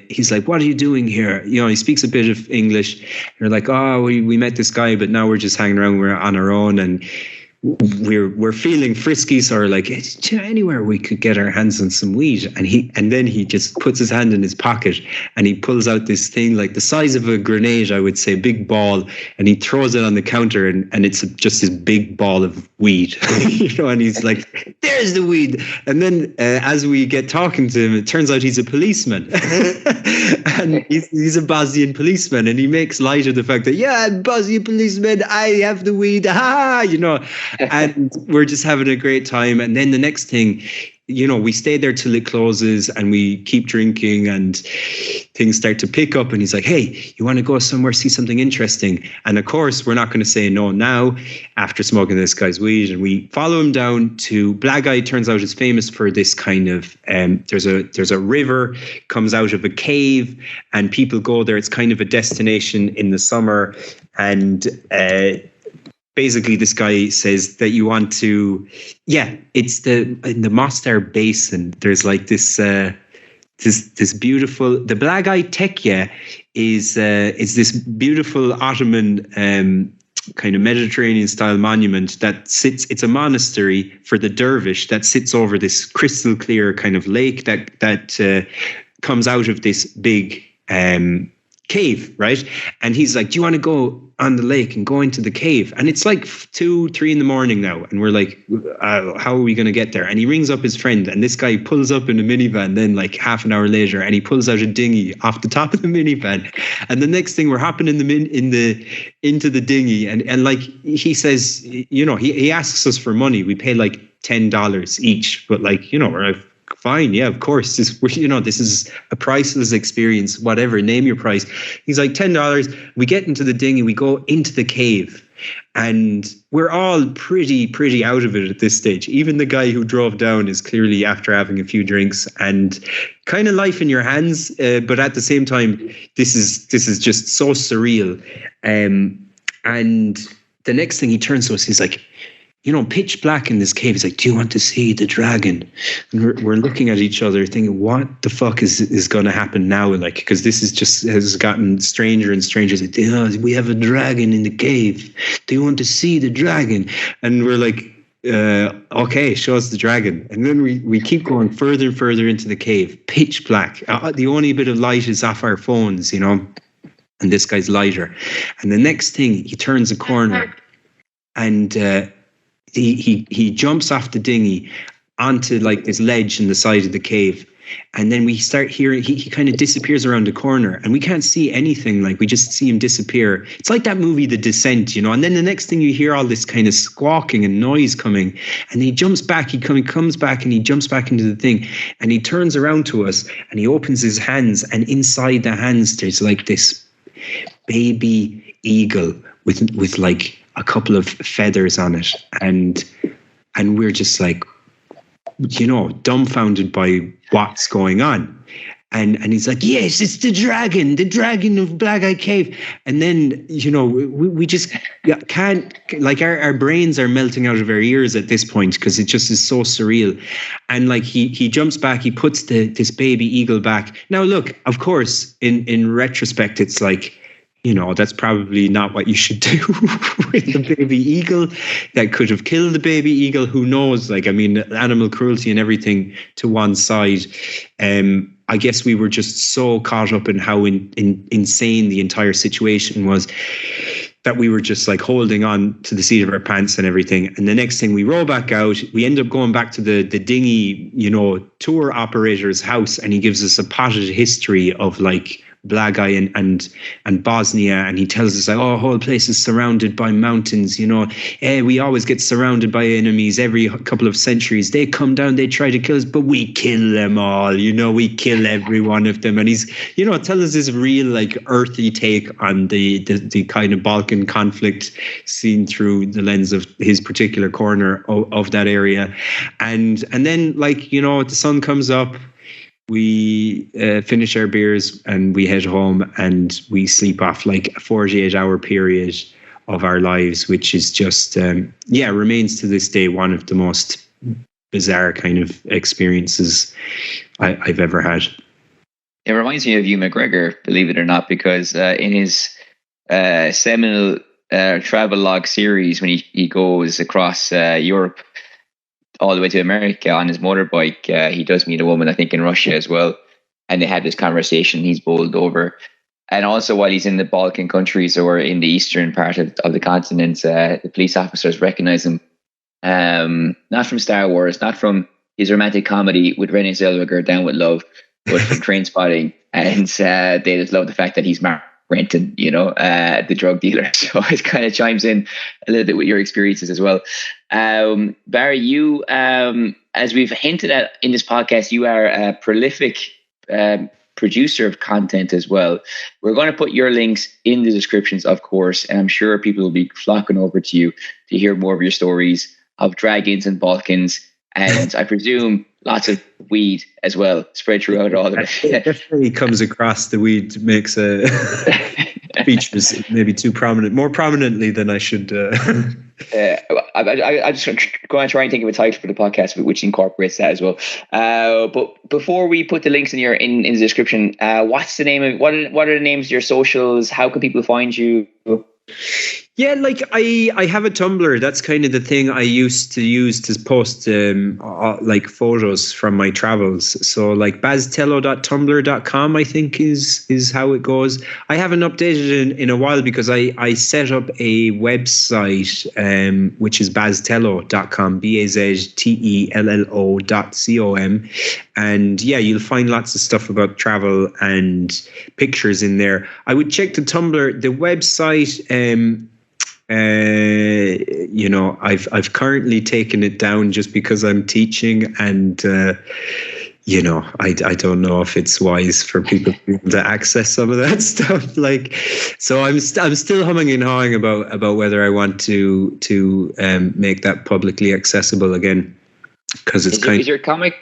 he's like, what are you doing here? He speaks a bit of English. You're like, we met this guy, but now we're just hanging around, we're on our own, and we're feeling frisky, so we're like, anywhere we could get our hands on some weed. And then he just puts his hand in his pocket, and he pulls out this thing like the size of a grenade, I would say, big ball, and he throws it on the counter, and it's just this big ball of weed. And he's like, there's the weed. And then as we get talking to him, it turns out he's a policeman. And he's a Bosnian policeman, and he makes light of the fact that, I'm Bosnian policeman, I have the weed, and we're just having a great time. And then the next thing, we stay there till it closes, and we keep drinking, and things start to pick up. And he's like, hey, you want to go somewhere, see something interesting? And of course, we're not going to say no now after smoking this guy's weed. And we follow him down to Blackeye. Turns out is famous for this kind of, there's a river, comes out of a cave, and people go there. It's kind of a destination in the summer. And basically, this guy says that you want to, it's in the Mostar Basin. There's like this beautiful, the Blackeye Tekya is this beautiful Ottoman kind of Mediterranean style monument that sits. It's a monastery for the dervish that sits over this crystal clear kind of lake that comes out of this big cave, right? And he's like, do you want to go on the lake and go into the cave? And it's like 2-3 in the morning now, and we're like, how are we going to get there? And he rings up his friend, and this guy pulls up in a minivan then like half an hour later, and he pulls out a dinghy off the top of the minivan. And the next thing, we're hopping into the dinghy, and like he says, he asks us for money. We pay like $10 each, but like, we're like, fine, yeah, of course. This is a priceless experience. Whatever, name your price. He's like $10. We get into the dinghy, we go into the cave, and we're all pretty out of it at this stage. Even the guy who drove down is clearly after having a few drinks, and kind of life in your hands. But at the same time, this is just so surreal. And the next thing, he turns to us, he's like, pitch black in this cave. He's like, do you want to see the dragon? And we're looking at each other thinking, what the fuck is going to happen now? Like, because this is just has gotten stranger and stranger. Like, we have a dragon in the cave. Do you want to see the dragon? And we're like, okay, show us the dragon. And then we keep going further and further into the cave, pitch black. The only bit of light is off our phones, and this guy's lighter. And the next thing, he turns a corner, and he jumps off the dinghy onto like this ledge in the side of the cave. And then we start hearing, he kind of disappears around the corner, and we can't see anything. Like, we just see him disappear. It's like that movie, The Descent, and then the next thing you hear all this kind of squawking and noise coming, and he jumps back, he comes back, and he jumps back into the thing, and he turns around to us, and he opens his hands, and inside the hands, there's like this baby eagle with like a couple of feathers on it, and we're just like, dumbfounded by what's going on. And he's like, yes, it's the dragon of Black Eye Cave. And then, we just can't, like, our brains are melting out of our ears at this point because it just is so surreal. And like he jumps back, he puts this baby eagle back. Now, look, of course, in retrospect, it's like, that's probably not what you should do with the baby eagle. That could have killed the baby eagle. Who knows? Like, I mean, animal cruelty and everything to one side. I guess we were just so caught up in how insane the entire situation was that we were just like holding on to the seat of our pants and everything. And the next thing, we roll back out, we end up going back to the dinghy, tour operator's house, and he gives us a potted history of like Blagai and Bosnia, and he tells us like, the whole place is surrounded by mountains, we always get surrounded by enemies every couple of centuries. They come down, they try to kill us, but we kill them all, we kill every one of them. And he's tells us this real like earthy take on the kind of Balkan conflict seen through the lens of his particular corner of that area. And then like, the sun comes up, we finish our beers and we head home, and we sleep off like a 48-hour period of our lives, which is just, remains to this day one of the most bizarre kind of experiences I've ever had. It reminds me of Hugh McGregor, believe it or not, because in his seminal travel log series, when he goes across Europe, all the way to America on his motorbike, he does meet a woman, I think, in Russia as well. And they have this conversation. He's bowled over. And also while he's in the Balkan countries or in the eastern part of the continent, the police officers recognize him. Not from Star Wars, not from his romantic comedy with Renée Zellweger, Down with Love, but from Trainspotting. And they just love the fact that he's Mark Renton, the drug dealer. So it kind of chimes in a little bit with your experiences as well. Barry, you, as we've hinted at in this podcast, you are a prolific producer of content as well. We're going to put your links in the descriptions, of course, and I'm sure people will be flocking over to you to hear more of your stories of dragons and Balkans, and I presume lots of weed as well spread throughout all of it. It definitely comes across. The weed makes features maybe more prominently than I should. I'm just going to try and think of a title for the podcast which incorporates that as well. But before we put the links in the description, what's the name of what are the names of your socials? How can people find you? Yeah, like I have a Tumblr. That's kind of the thing I used to use to post like photos from my travels. So like baztello.tumblr.com, I think is how it goes. I haven't updated in a while because I set up a website which is baztello.com, baztello.com. And yeah, you'll find lots of stuff about travel and pictures in there. I would check the Tumblr, the website. I've currently taken it down just because I'm teaching, and I don't know if it's wise for people to be able to access some of that stuff. Like, so I'm still humming and hawing about whether I want to make that publicly accessible again, because it's is your comic.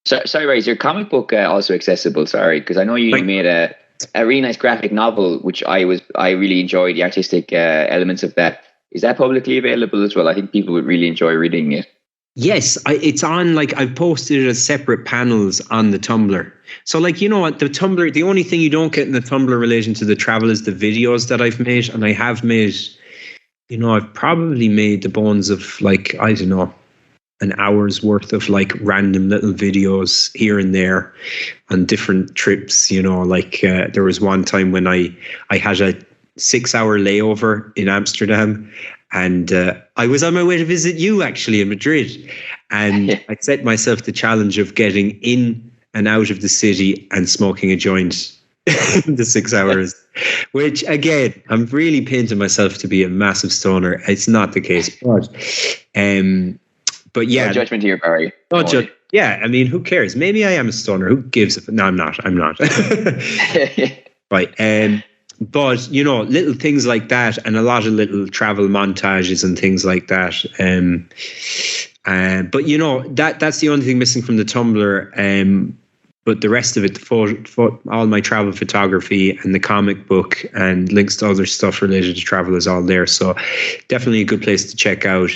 Sorry, Ray, is your comic book also accessible? Sorry, because I know you made a really nice graphic novel, which I really enjoyed the artistic elements of that. Is that publicly available as well? I think people would really enjoy reading it. Yes, it's on, like, I've posted it as separate panels on the Tumblr. So like, the Tumblr, the only thing you don't get in the Tumblr relation to the travel is the videos that I've made. And I have made, I've probably made the bones of like, I don't know, an hour's worth of like random little videos here and there on different trips. There was one time when I had a 6-hour layover in Amsterdam, and I was on my way to visit you actually in Madrid, and I set myself the challenge of getting in and out of the city and smoking a joint in the 6 hours, which again, I'm really painting myself to be a massive stoner. It's not the case, but yeah, no judgment here, Barry. Yeah, I mean, who cares? Maybe I am a stoner. Who gives a... No, I'm not. Right. But, little things like that, and a lot of little travel montages and things like that. But that's the only thing missing from the Tumblr. But the rest of it, all my travel photography and the comic book and links to other stuff related to travel is all there. So definitely a good place to check out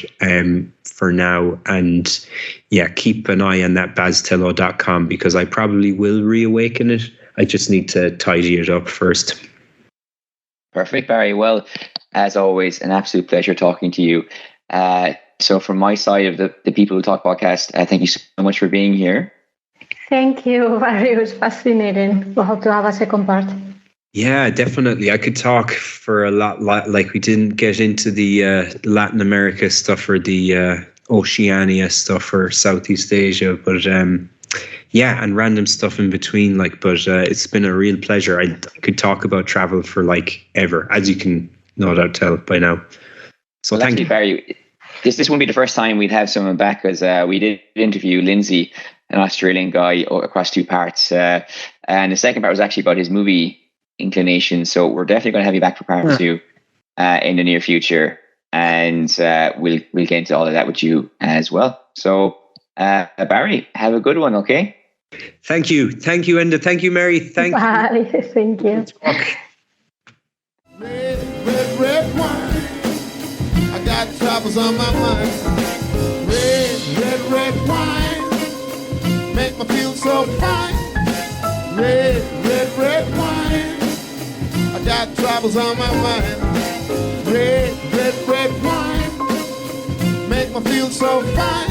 for now. And yeah, keep an eye on that baztillo.com because I probably will reawaken it. I just need to tidy it up first. Perfect, Barry. Well, as always, an absolute pleasure talking to you. So from my side of the People Who Talk podcast, thank you so much for being here. Thank you, Barry. It was fascinating. We'll hope to have a second part. Yeah, definitely. I could talk for a lot like we didn't get into the Latin America stuff or the Oceania stuff or Southeast Asia, but yeah, and random stuff in between. But it's been a real pleasure. I could talk about travel for ever, as you can no doubt tell by now. So thank you, Barry. This won't be the first time we'd have someone back, because we did interview Lindsay, an Australian guy, across two parts. And the second part was actually about his movie inclination. So we're definitely going to have you back for part two in the near future. And we'll get into all of that with you as well. So Barry, have a good one, okay? Thank you. Thank you, Enda. Thank you, Mary. Thank you. Thank you. Red wine. I got troubles on my mind. Red wine. Make me feel so fine. Red wine. I got troubles on my mind. Red wine. Make me feel so fine.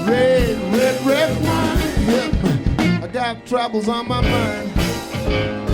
Red wine. Yeah. I got troubles on my mind.